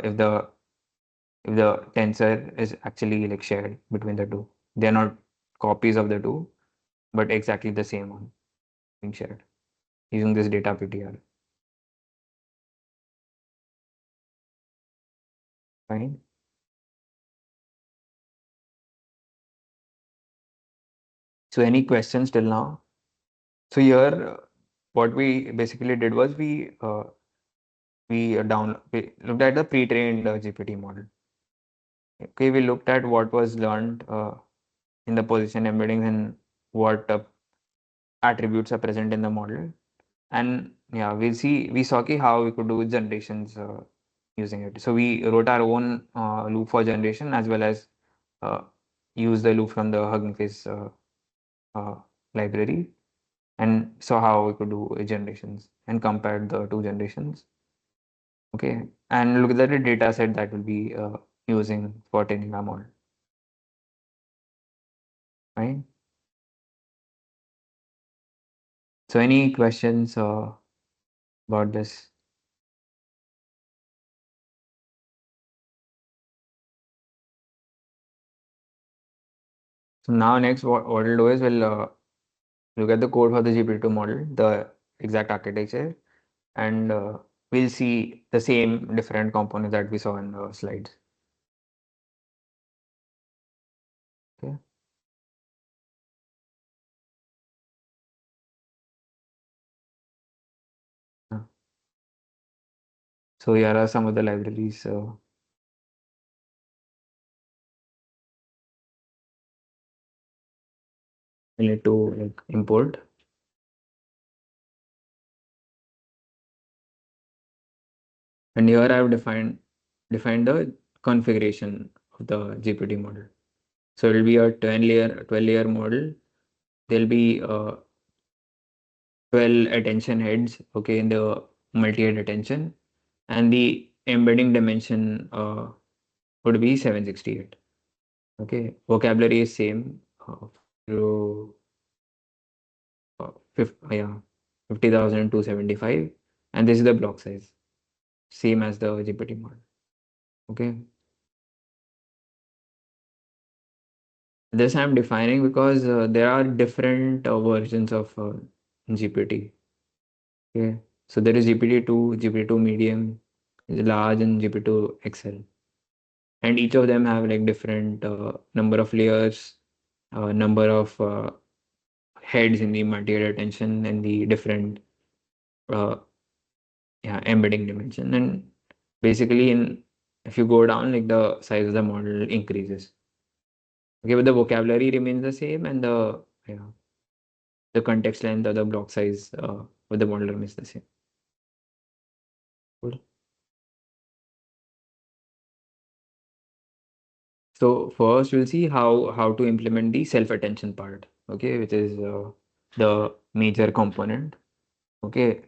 [SPEAKER 1] if the tensor is actually like shared between the two. They're not copies of the two, but exactly the same one being shared using this data PTR. Fine. So any questions till now? So here, what we basically did was we looked at the pre-trained GPT model. Okay, we looked at what was learned in the position embeddings and what attributes are present in the model. And yeah, we saw ki how we could do generations using it. So we wrote our own loop for generation as well as uh, use the loop from the Hugging Face uh, library, and saw how we could do generations and compared the two generations. Okay, and look at the data set that will be using for training our model, right? So any questions about this? So now next what we'll do is we'll look at the code for the GPT-2 model, the exact architecture, and we'll see the same different components that we saw in the slides. Okay. Uh, So here are some of the libraries we need to like import. And here I have defined the configuration of the GPT model. So it will be a 12 layer model. There'll be 12 attention heads, okay, in the multi-head attention, and the embedding dimension would be 768. Okay, vocabulary is same. Zero, yeah, 50,275, and this is the block size, same as the GPT model. Okay, this I'm defining because there are different versions of GPT. Okay, so there is GPT-2, GPT-2 medium, large, and GPT-2 XL, and each of them have like different number of layers, number of heads in the multi-head attention, and the different uh, yeah, embedding dimension. And basically, in if you go down, like the size of the model increases. Okay, but the vocabulary remains the same, and the context length or the block size of the model remains the same. Cool. So first, we'll see how to implement the self-attention part. Okay, which is the major component. Okay.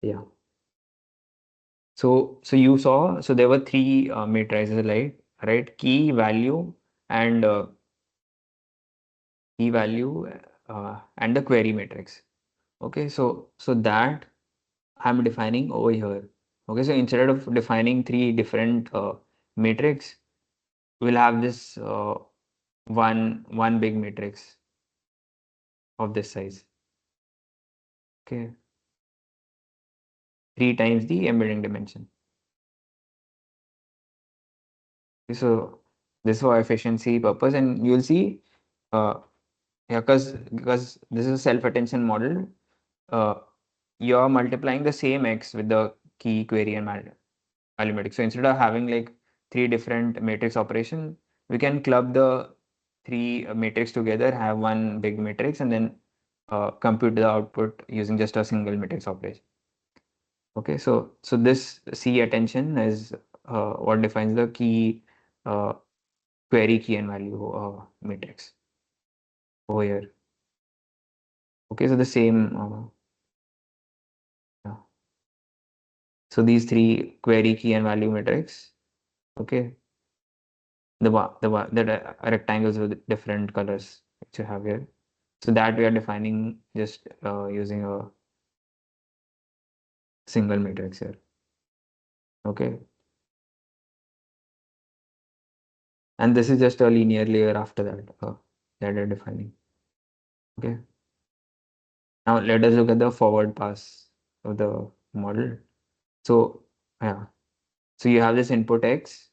[SPEAKER 1] Yeah. So you saw, so there were three matrices, like, right? And key value and the query matrix. Okay, so that I'm defining over here. Okay, so instead of defining three different matrix, we'll have this one big matrix of this size. Okay, three times the embedding dimension. Okay, so this for efficiency purpose, and you'll see, uh, yeah, because this is a self-attention model, uh, you're multiplying the same x with the key, query, and arithmetic. So instead of having like three different matrix operation, we can club the three matrix together, have one big matrix, and then compute the output using just a single matrix operation. Okay, so this C attention is what defines the key, uh, query, key, and value matrix over here. Okay, so the same. Yeah. So these three query, key, and value matrix. Okay, the rectangles with different colors which you have here. So that we are defining just using a single matrix here. Okay, and this is just a linear layer after that that we're defining. Okay, now let us look at the forward pass of the model. So yeah, so you have this input x.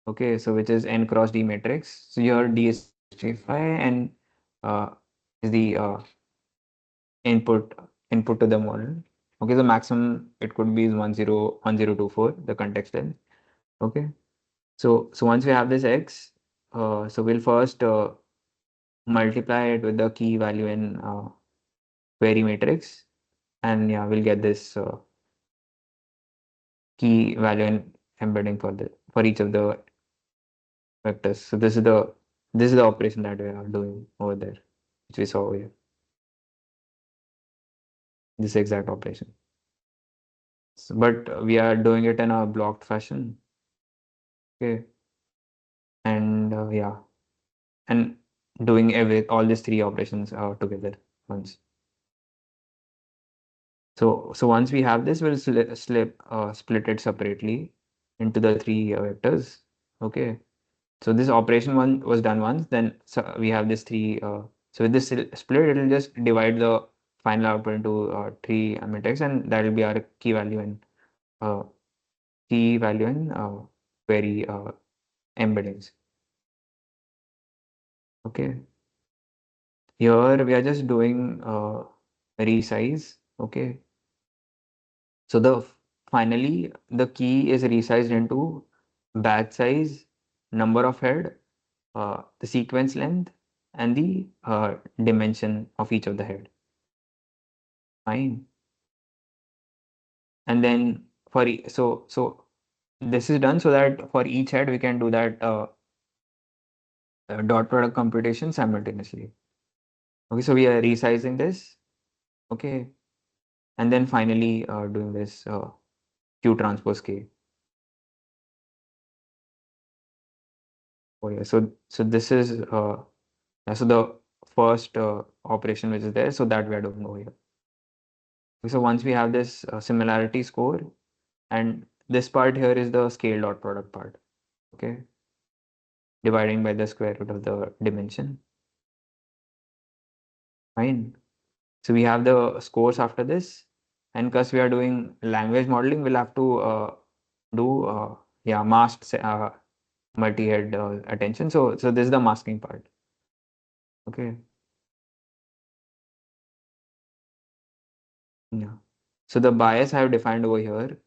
[SPEAKER 1] Okay, so which is n cross d matrix. So your d is 65 and uh, is the input input to the model. Okay, the maximum it could be is 101024, the context length. Okay, so once we have this x, so we'll first multiply it with the key value in query matrix, and yeah, we'll get this key value in embedding for each of the vectors. So this is the operation that we are doing over there, which we saw over here. This exact operation. So, but we are doing it in a blocked fashion. Okay, and yeah, and doing all these three operations together once. So once we have this, we'll split it separately into the three vectors. Okay, So this operation one was done once, then so we have this three. So with this split, it will just divide the final output into three matrix, and that will be our uh, key value in query embeddings. Okay, here we are just doing resize. Okay, so finally the key is resized into batch size, number of head, the sequence length, and the dimension of each of the head. Fine. And then so this is done so that for each head we can do that dot product computation simultaneously. Okay, so we are resizing this. Okay, and then finally doing this Q transpose K. Oh yeah, so this is yeah, so the first operation which is there, so that we are doing over here. So once we have this similarity score, and this part here is the scale dot product part. Okay, dividing by the square root of the dimension. Fine. So we have the scores after this, and because we are doing language modeling, we'll have to do yeah, masked multi-head attention. So this is the masking part. Okay. Yeah. So the bias I have defined over here,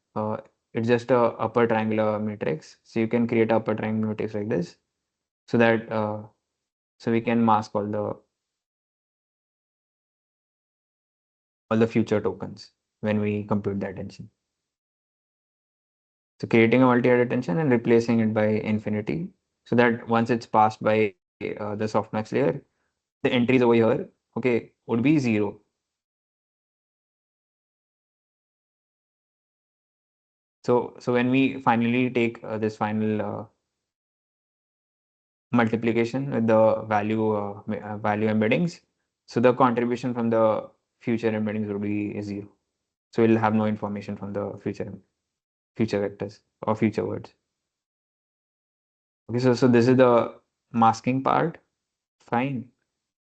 [SPEAKER 1] it's just a upper triangular matrix. So you can create a upper triangular matrix like this, so that so we can mask all the future tokens when we compute the attention. So creating a multi-head attention and replacing it by infinity, so that once it's passed by the softmax layer, the entries over here, okay, would be 0. So when we finally take this final multiplication with the value embeddings, so the contribution from the future embeddings will be 0. So we'll have no information from the future vectors or future words. Okay, so this is the masking part. Fine.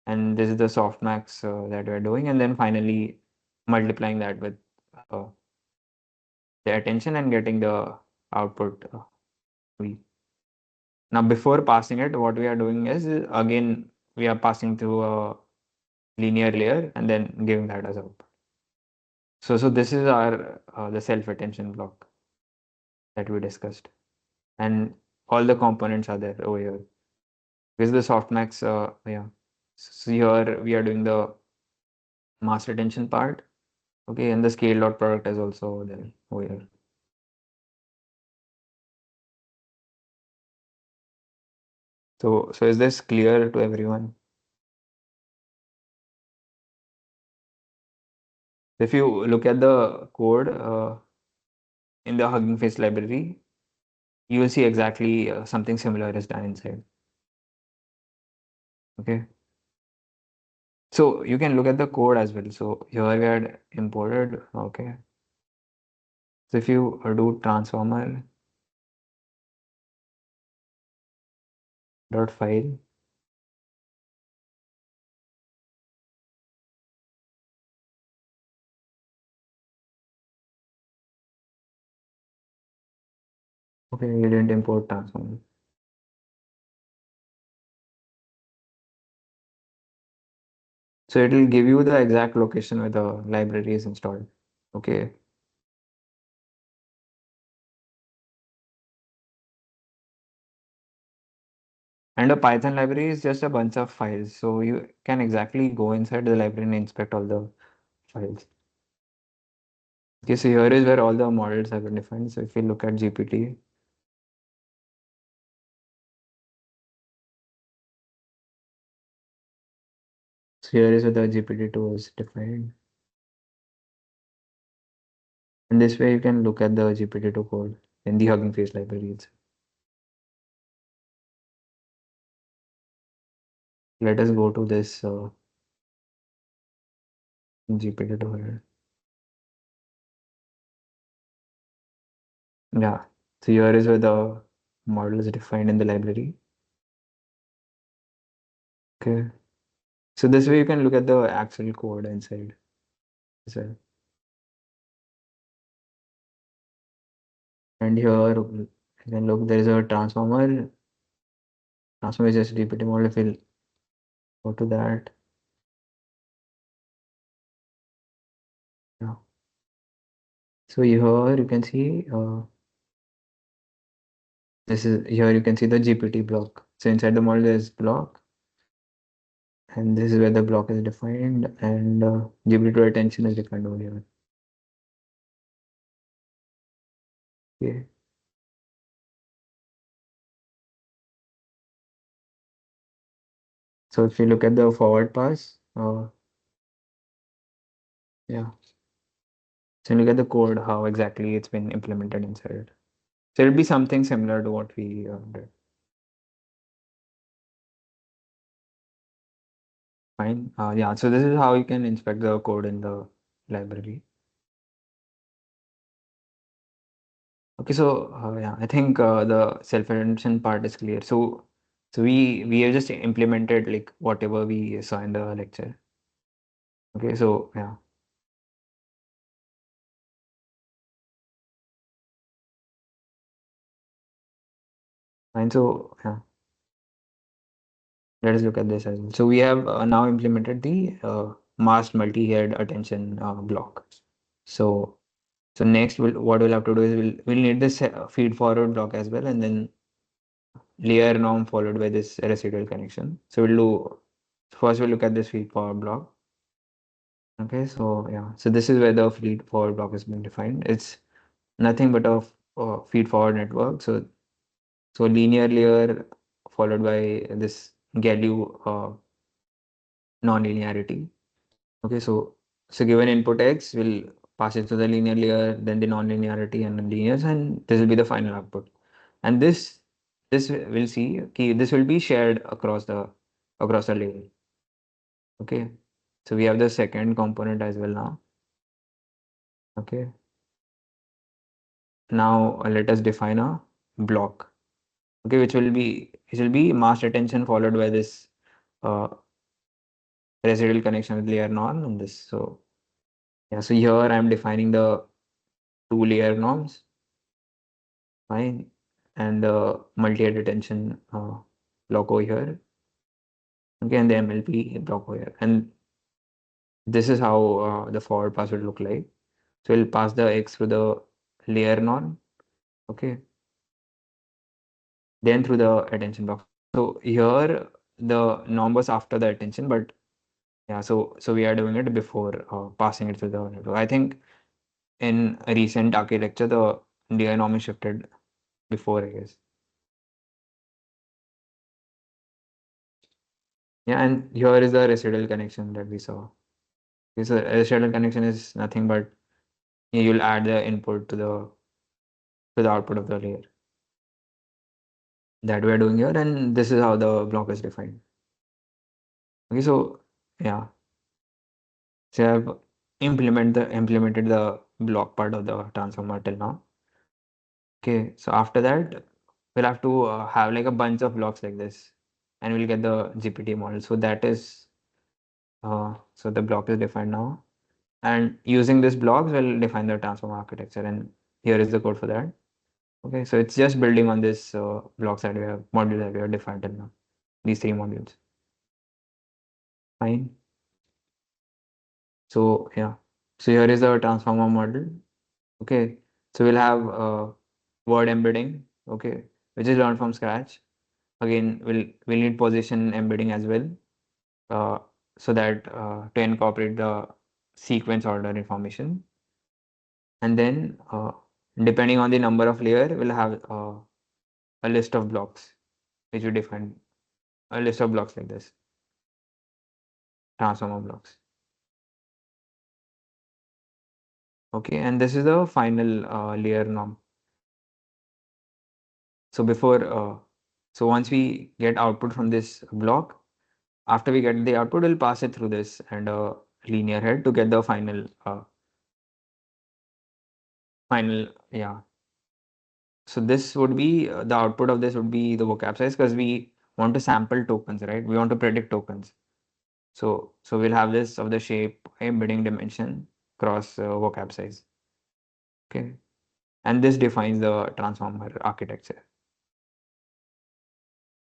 [SPEAKER 1] And this is the softmax that we're doing, and then finally multiplying that with uh, the attention and getting the output v. Now before passing it, what we are doing is again we are passing through a linear layer and then giving that as output. So this is our the self attention block that we discussed, and all the components are there over here. This is the softmax. Yeah. So here we are doing the mass retention part. Okay, and the scale dot product is also there over here. So is this clear to everyone? If you look at the code in the Hugging Face library, you will see exactly something similar is done inside. Okay. So you can look at the code as well. So here we had imported. Okay. So if you do transformer dot file, okay, you didn't import transformer. So it will give you the exact location where the library is installed. Okay. And a Python library is just a bunch of files. So you can exactly go inside the library and inspect all the files. Okay, so here is where all the models have been defined. So if we look at GPT, so here is where the GPT-2 is defined. And this way you can look at the GPT-2 code in the Hugging Face library itself. Let us go to this GPT-2 here. Yeah, so here is where the model is defined in the library. Okay. So this way you can look at the actual code inside as well. And here you can look, there is a transformer. Transformer is just GPT model. If we'll go to that, yeah. So here you can see this is here you can see the GPT block. So inside the model there is block, and this is where the block is defined, and GPT attention is defined over here. Okay. So if you look at the forward pass, yeah. So look at the code, how exactly it's been implemented inside. So it'll be something similar to what we did. Fine. Yeah. So this is how you can inspect the code in the library. Okay. So yeah, I think the self-attention part is clear. So we have just implemented like whatever we saw in the lecture. Okay. So yeah. Fine. So yeah. Let us look at this as well. So we have now implemented the masked multi-head attention block. So so next what we'll have to do is we'll need this feed forward block as well, and then layer norm followed by this residual connection. So we'll do first we'll look at this feed forward block. Okay, so yeah, so this is where the feed forward block is being defined. It's nothing but a feed forward network. So linear layer followed by this GALU non-linearity. Okay, so given input X, we'll pass it to the linear layer, then the non-linearity and the linears, and this will be the final output. And this we'll see this will be shared across the layer. Okay, so we have the second component as well now. Okay, now let us define a block. Okay, which will be masked attention followed by this uh, residual connection with layer norm and this. So yeah, so here I'm defining the two layer norms. Fine. And the multi-head attention block over here. Okay, and the MLP block over here. And this is how the forward pass will look like. So we'll pass the X through the layer norm. Okay. Then through the attention block. So here the norm was after the attention, but yeah, so we are doing it before passing it through the network. I think in a recent architecture, the layer norm is shifted before, I guess. Yeah, and here is the residual connection that we saw. Okay, so residual connection is nothing but you'll add the input to the output of the layer that we are doing here, and this is how the block is defined. Okay, so yeah, so I've implemented the block part of the transformer till now. Okay, so after that we'll have to have like a bunch of blocks like this, and we'll get the GPT model. So that is so the block is defined now, and using this blocks we'll define the transformer architecture, and here is the code for that. Okay, so it's just building on this blocks that we have, module that we have defined till now. These three modules. Fine. So yeah. So here is the transformer model. Okay. So we'll have word embedding. Okay, which is learned from scratch. Again, we'll need position embedding as well. Uh, so that to incorporate the sequence order information. And then depending on the number of layer, we'll have a list of blocks which we define a list of blocks like this, transformer blocks. Okay, and this is the final layer norm. So so once we get output from this block, after we get the output, we'll pass it through this and linear head to get the final, yeah. So this would be the output of this would be the vocab size because we want to sample tokens, right? We want to predict tokens. So we'll have this of the shape embedding dimension cross vocab size. Okay, and this defines the transformer architecture.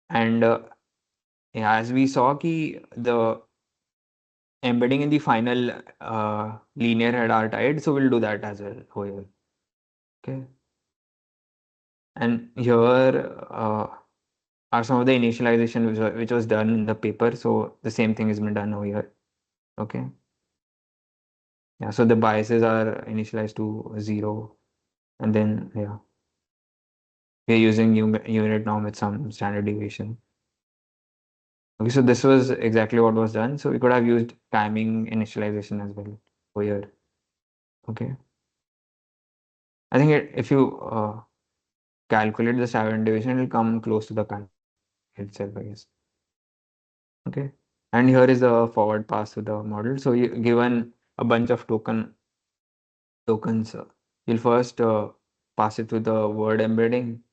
[SPEAKER 1] And yeah, as we saw, the embedding in the final linear head are tied, so we'll do that as well over here. Okay, and here are some of the initialization which was done in the paper. So the same thing has been done over here. Okay, yeah. So the biases are initialized to 0, and then yeah, we're using unit norm with some standard deviation. Okay, so this was exactly what was done. So we could have used timing initialization as well over here. Okay, I think if you calculate the standard deviation, it will come close to the count itself, I guess. Okay, and here is the forward pass to the model. So you given a bunch of tokens, you'll first pass it to the word embedding.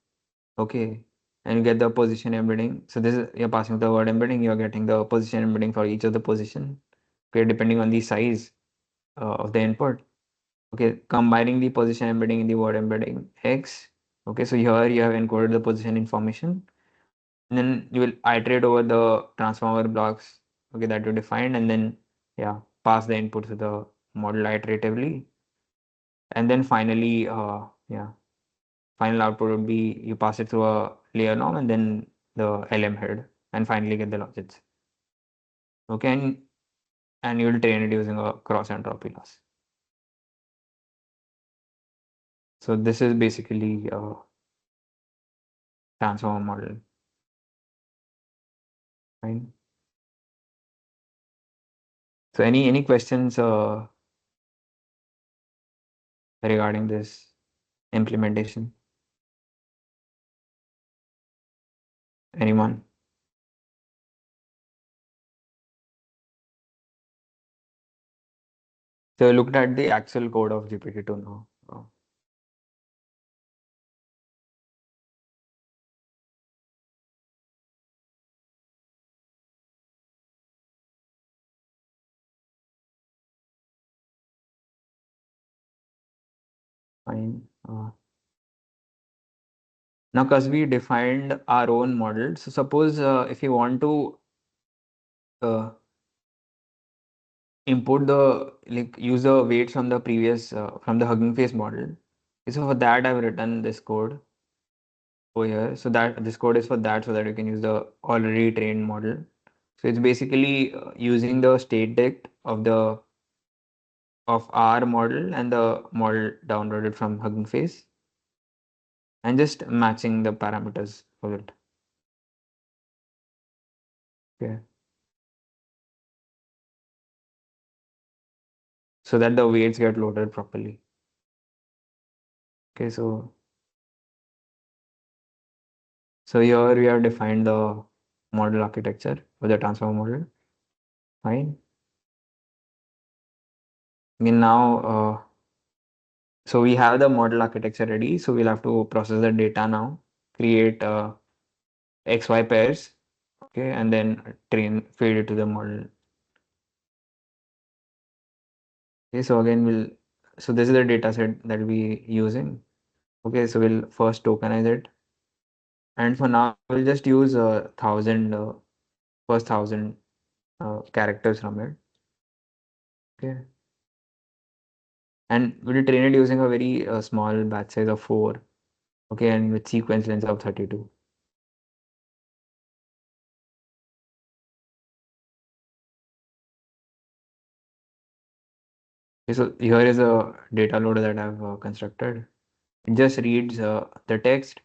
[SPEAKER 1] Okay, and you get the position embedding. So this is you're passing the word embedding. You're getting the position embedding for each of the position. Okay, depending on the size of the input. Okay, combining the position embedding in the word embedding X. Okay, so here you have encoded the position information. And then you will iterate over the transformer blocks, okay, that you defined, and then yeah, pass the input to the model iteratively. And then finally, yeah, final output would be you pass it through a layer norm and then the LM head and finally get the logits. Okay, and you will train it using a cross entropy loss. So this is basically a transformer model, right? So any questions regarding this implementation? Anyone? So looked at the actual code of GPT-2 now. Fine. Now, because we defined our own model, so suppose if you want to uh, import the like use the weights from the previous from the Hugging Face model, so for that I've written this code over here. So that this code is for that, so that you can use the already trained model. So it's basically using the state dict of our model and the model downloaded from Hugging Face and just matching the parameters for it. Okay. So that the weights get loaded properly. Okay, so here we have defined the model architecture for the transformer model. Fine. And now, so we have the model architecture ready. So we'll have to process the data now, create XY pairs, okay, and then feed it to the model. Okay, so again, so this is the data set that we using. Okay, so we'll first tokenize it. And for now, we'll just use first thousand characters from it. Okay. And we'll train it using a very small batch size of 4. Okay, and with sequence length of 32. Okay, so here is a data loader that I've constructed. It just reads the text,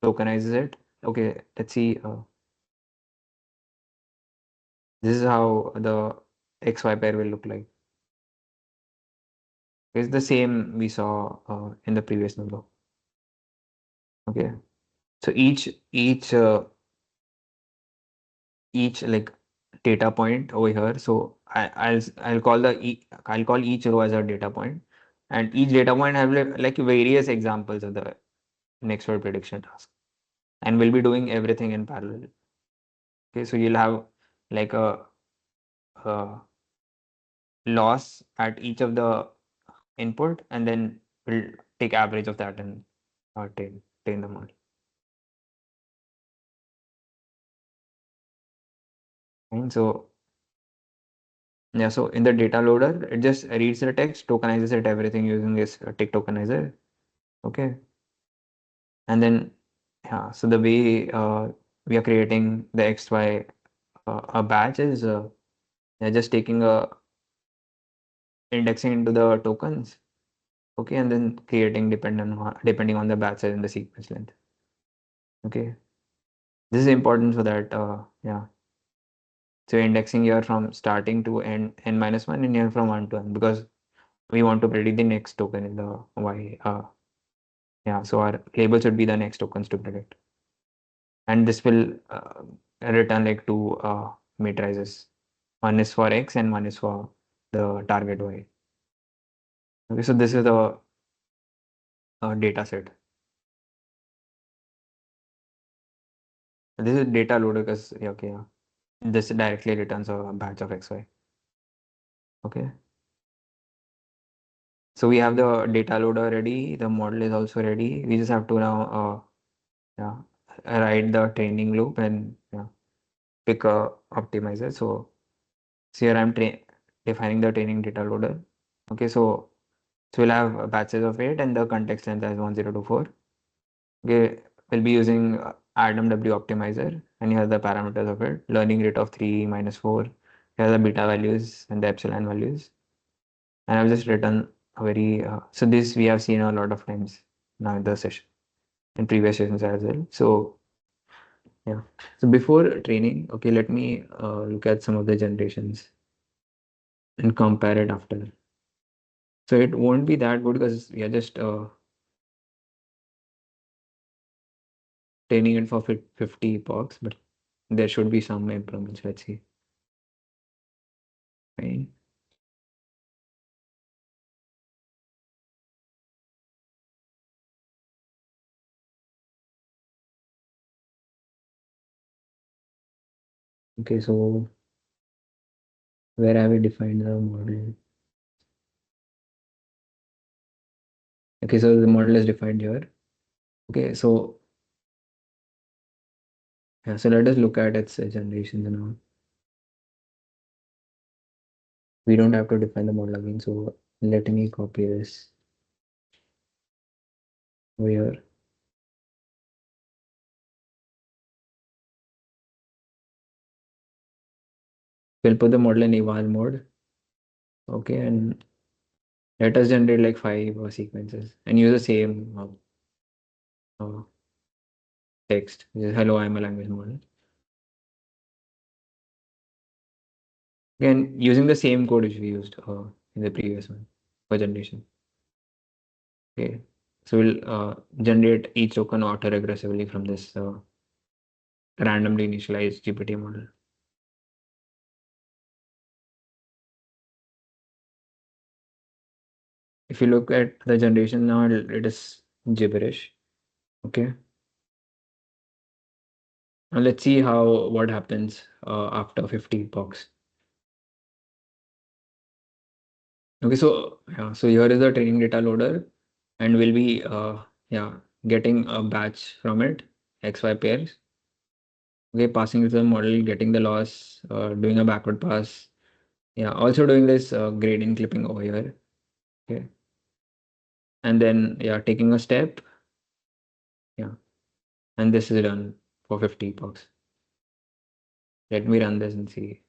[SPEAKER 1] tokenizes it. Okay, let's see. This is how the XY pair will look like. It's the same we saw in the previous number. Okay, so each like data point over here. So I'll call each row as a data point, and each data point have like various examples of the next word prediction task, and we'll be doing everything in parallel. Okay, so you'll have like a loss at each of the input, and then we'll take average of that and train the model. And so yeah, so in the data loader, it just reads the text, tokenizes it, everything using this tick tokenizer. Okay, and then yeah, so the way we are creating the XY a batch is yeah, just taking a indexing into the tokens. Okay, and then creating depending on the batch size and the sequence length. Okay, this is important so that yeah, so indexing here from starting to n minus one and here from one to n, because we want to predict the next token in the y. Yeah, so our label should be the next tokens to predict, and this will return like two matrices. One is for x and one is for the target y. Okay, so this is the data set. This is data loader because yeah, okay, yeah. This directly returns a batch of xy. Okay. So we have the data loader ready. The model is also ready. We just have to now yeah, write the training loop and yeah, pick a optimizer. So here I'm defining the training data loader. Okay, so we'll have batches of 8 and the context length as 1024. Okay, we'll be using Adam W optimizer, and here are the parameters of it. Learning rate of 3 minus 4. Here are the beta values and the epsilon values. And I've just written a very so this we have seen a lot of times now in the session, in previous sessions as well. So yeah, so before training, okay, let me look at some of the generations and compare it after. So it won't be that good because we are just training it for 50 epochs, but there should be some improvements. Let's see. Right. Okay, so where have we defined the model? Okay, so the model is defined here. Okay, so yeah, so let us look at its generations now. We don't have to define the model again, so let me copy this over here. We'll put the model in eval mode. Okay, and let us generate like 5 sequences and use the same text. Hello, I'm a language model. Again, using the same code which we used in the previous one for generation. Okay, so we'll generate each token auto-regressively from this randomly initialized GPT model. If you look at the generation now, it is gibberish. Okay, now let's see what happens after 50 epochs. Okay, so yeah, so here is the training data loader, and we'll be yeah, getting a batch from it, XY pairs. Okay, passing it to the model, getting the loss, doing a backward pass. Yeah, also doing this gradient clipping over here. Okay, and then yeah, taking a step. Yeah, and this is done for 50 epochs. Let me run this and see.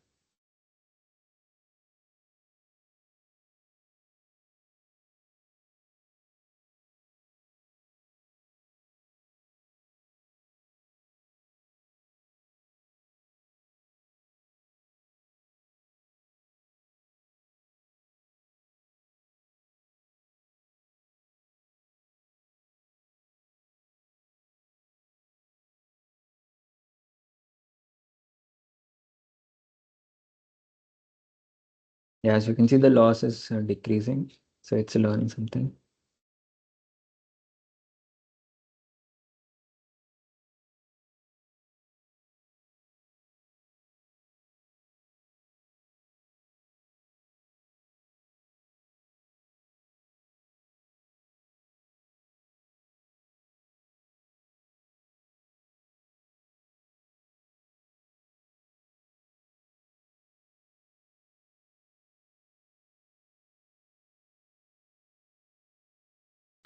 [SPEAKER 1] Yeah, as you can see, the loss is decreasing, so it's learning something.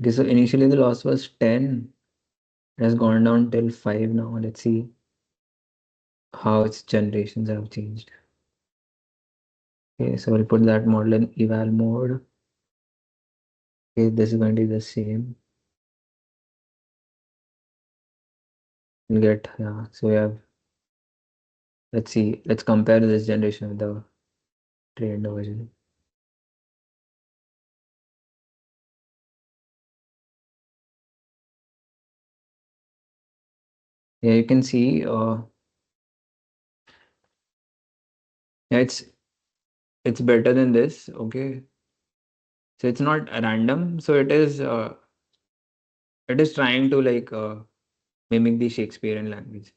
[SPEAKER 1] Okay, so initially the loss was 10. It has gone down till 5 now. Let's see how its generations have changed. Okay, so we'll put that model in eval mode. Okay, this is going to be the same. We'll get, yeah, so we have, let's see, let's compare this generation with the trained version. Yeah, you can see, yeah, it's better than this. Okay, so it's not random. So it is trying to like mimic the Shakespearean language.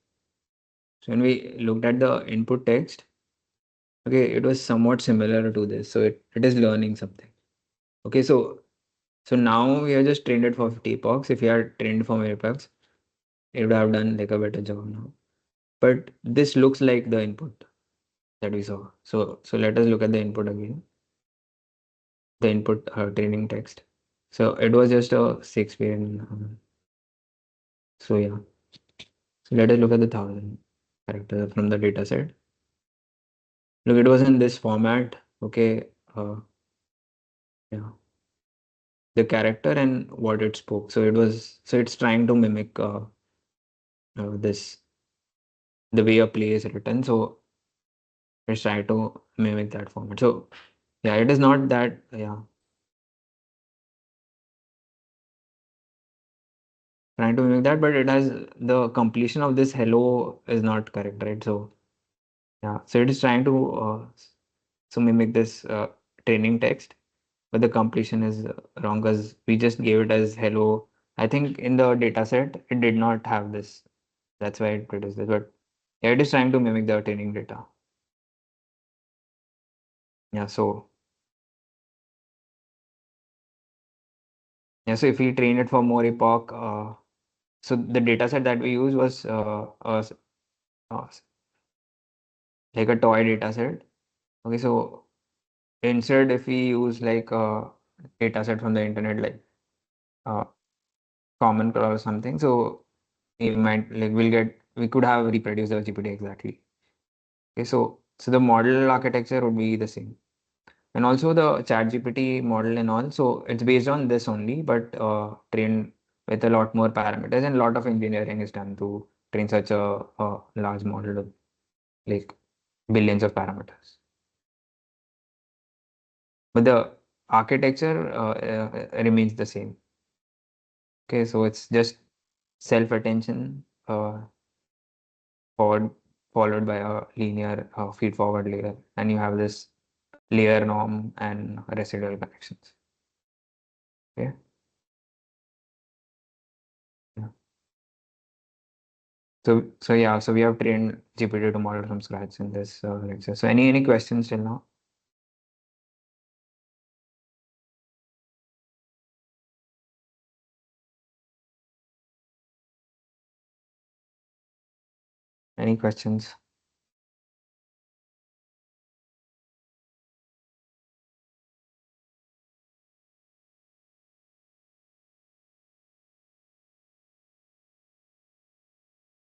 [SPEAKER 1] So when we looked at the input text, okay, it was somewhat similar to this. So it is learning something. Okay, so now we have just trained it for 50 epochs. If we had trained for more epochs, it would have done like a better job now. But this looks like the input that we saw. So let us look at the input again. The input training text. So it was just a Shakespearean. So yeah. So let us look at the 1,000 character from the data set. Look, it was in this format. Okay. Yeah. The character and what it spoke. So it's trying to mimic this the way a play is written. So it's trying to mimic that format. So yeah, it is not that yeah. Trying to mimic that, but it has the completion of this hello is not correct, right? So yeah, so it is trying to so mimic this training text, but the completion is wrong because we just gave it as hello. I think in the data set it did not have this. That's why it produced this. But yeah, it is trying to mimic the training data. Yeah, so yeah, so if we train it for more epoch, so the data set that we used was uh, like a toy data set. Okay, so instead, if we use like a data set from the internet, like uh, Common Core or something, so we might like we could have reproduced the GPT exactly. Okay, so the model architecture would be the same, and also the Chat GPT model and all. So it's based on this only, but trained with a lot more parameters and a lot of engineering is done to train such a large model with like billions of parameters. But the architecture remains the same. Okay, so it's just self-attention forward followed by a linear feed-forward layer, and you have this layer norm and residual connections. Okay, yeah. So yeah, so we have trained GPT to model from scratch in this lecture. So any questions till now? Any questions?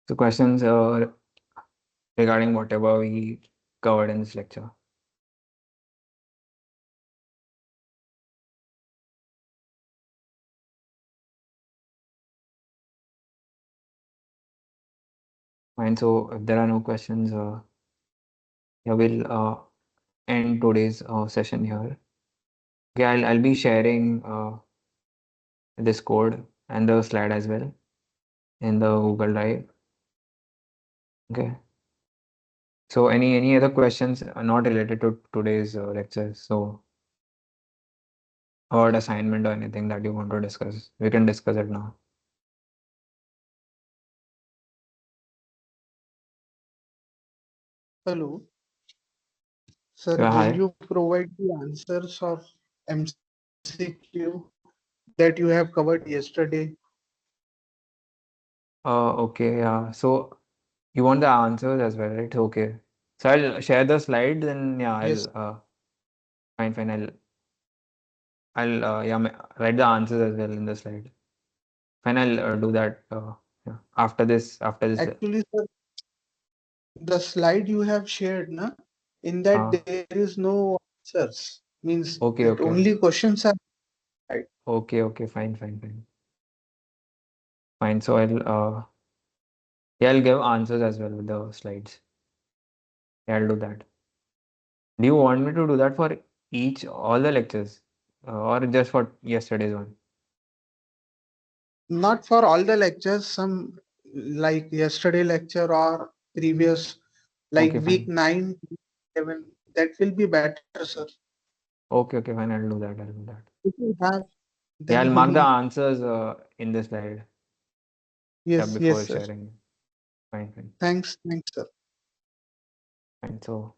[SPEAKER 1] So questions regarding whatever we covered in this lecture. Fine. So if there are no questions, yeah, we'll end today's session here. Okay, I'll be sharing this code and the slide as well in the Google Drive. Okay. So any other questions not related to today's lecture? So or assignment or anything that you want to discuss, we can discuss it now.
[SPEAKER 2] Hello, sir.
[SPEAKER 1] So
[SPEAKER 2] Will
[SPEAKER 1] hi.
[SPEAKER 2] you provide the answers of MCQ that you have covered yesterday?
[SPEAKER 1] Okay. Yeah. So you want the answers as well, right? Okay. So I'll share the slides and yeah,
[SPEAKER 2] Yes.
[SPEAKER 1] I'll fine. I'll I'll yeah write the answers as well in the slide. Fine, I'll do that yeah, after this.
[SPEAKER 2] Actually, sir, the slide you have shared, na, in that
[SPEAKER 1] Uh,
[SPEAKER 2] there is no answers. Means
[SPEAKER 1] okay,
[SPEAKER 2] that
[SPEAKER 1] okay,
[SPEAKER 2] only questions are right.
[SPEAKER 1] okay, fine. So yeah, I'll give answers as well with the slides. Yeah, I'll do that. Do you want me to do that for all the lectures, or just for yesterday's one?
[SPEAKER 2] Not for all the lectures, some like yesterday lecture or previous, like
[SPEAKER 1] Okay,
[SPEAKER 2] week
[SPEAKER 1] fine.
[SPEAKER 2] 9, 7, that will be better, sir.
[SPEAKER 1] Okay, fine. I'll do that. I'll do that.
[SPEAKER 2] If you have,
[SPEAKER 1] Yeah,
[SPEAKER 2] then
[SPEAKER 1] I'll mark the
[SPEAKER 2] only.
[SPEAKER 1] answers in the slide. Yeah,
[SPEAKER 2] Yes, yes,
[SPEAKER 1] before
[SPEAKER 2] sir.
[SPEAKER 1] sharing. Fine.
[SPEAKER 2] Thanks, sir.
[SPEAKER 1] Fine. So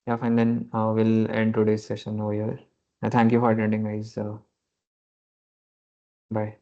[SPEAKER 1] yeah, fine. Then we'll end today's session over here. Thank you for attending, guys. Bye.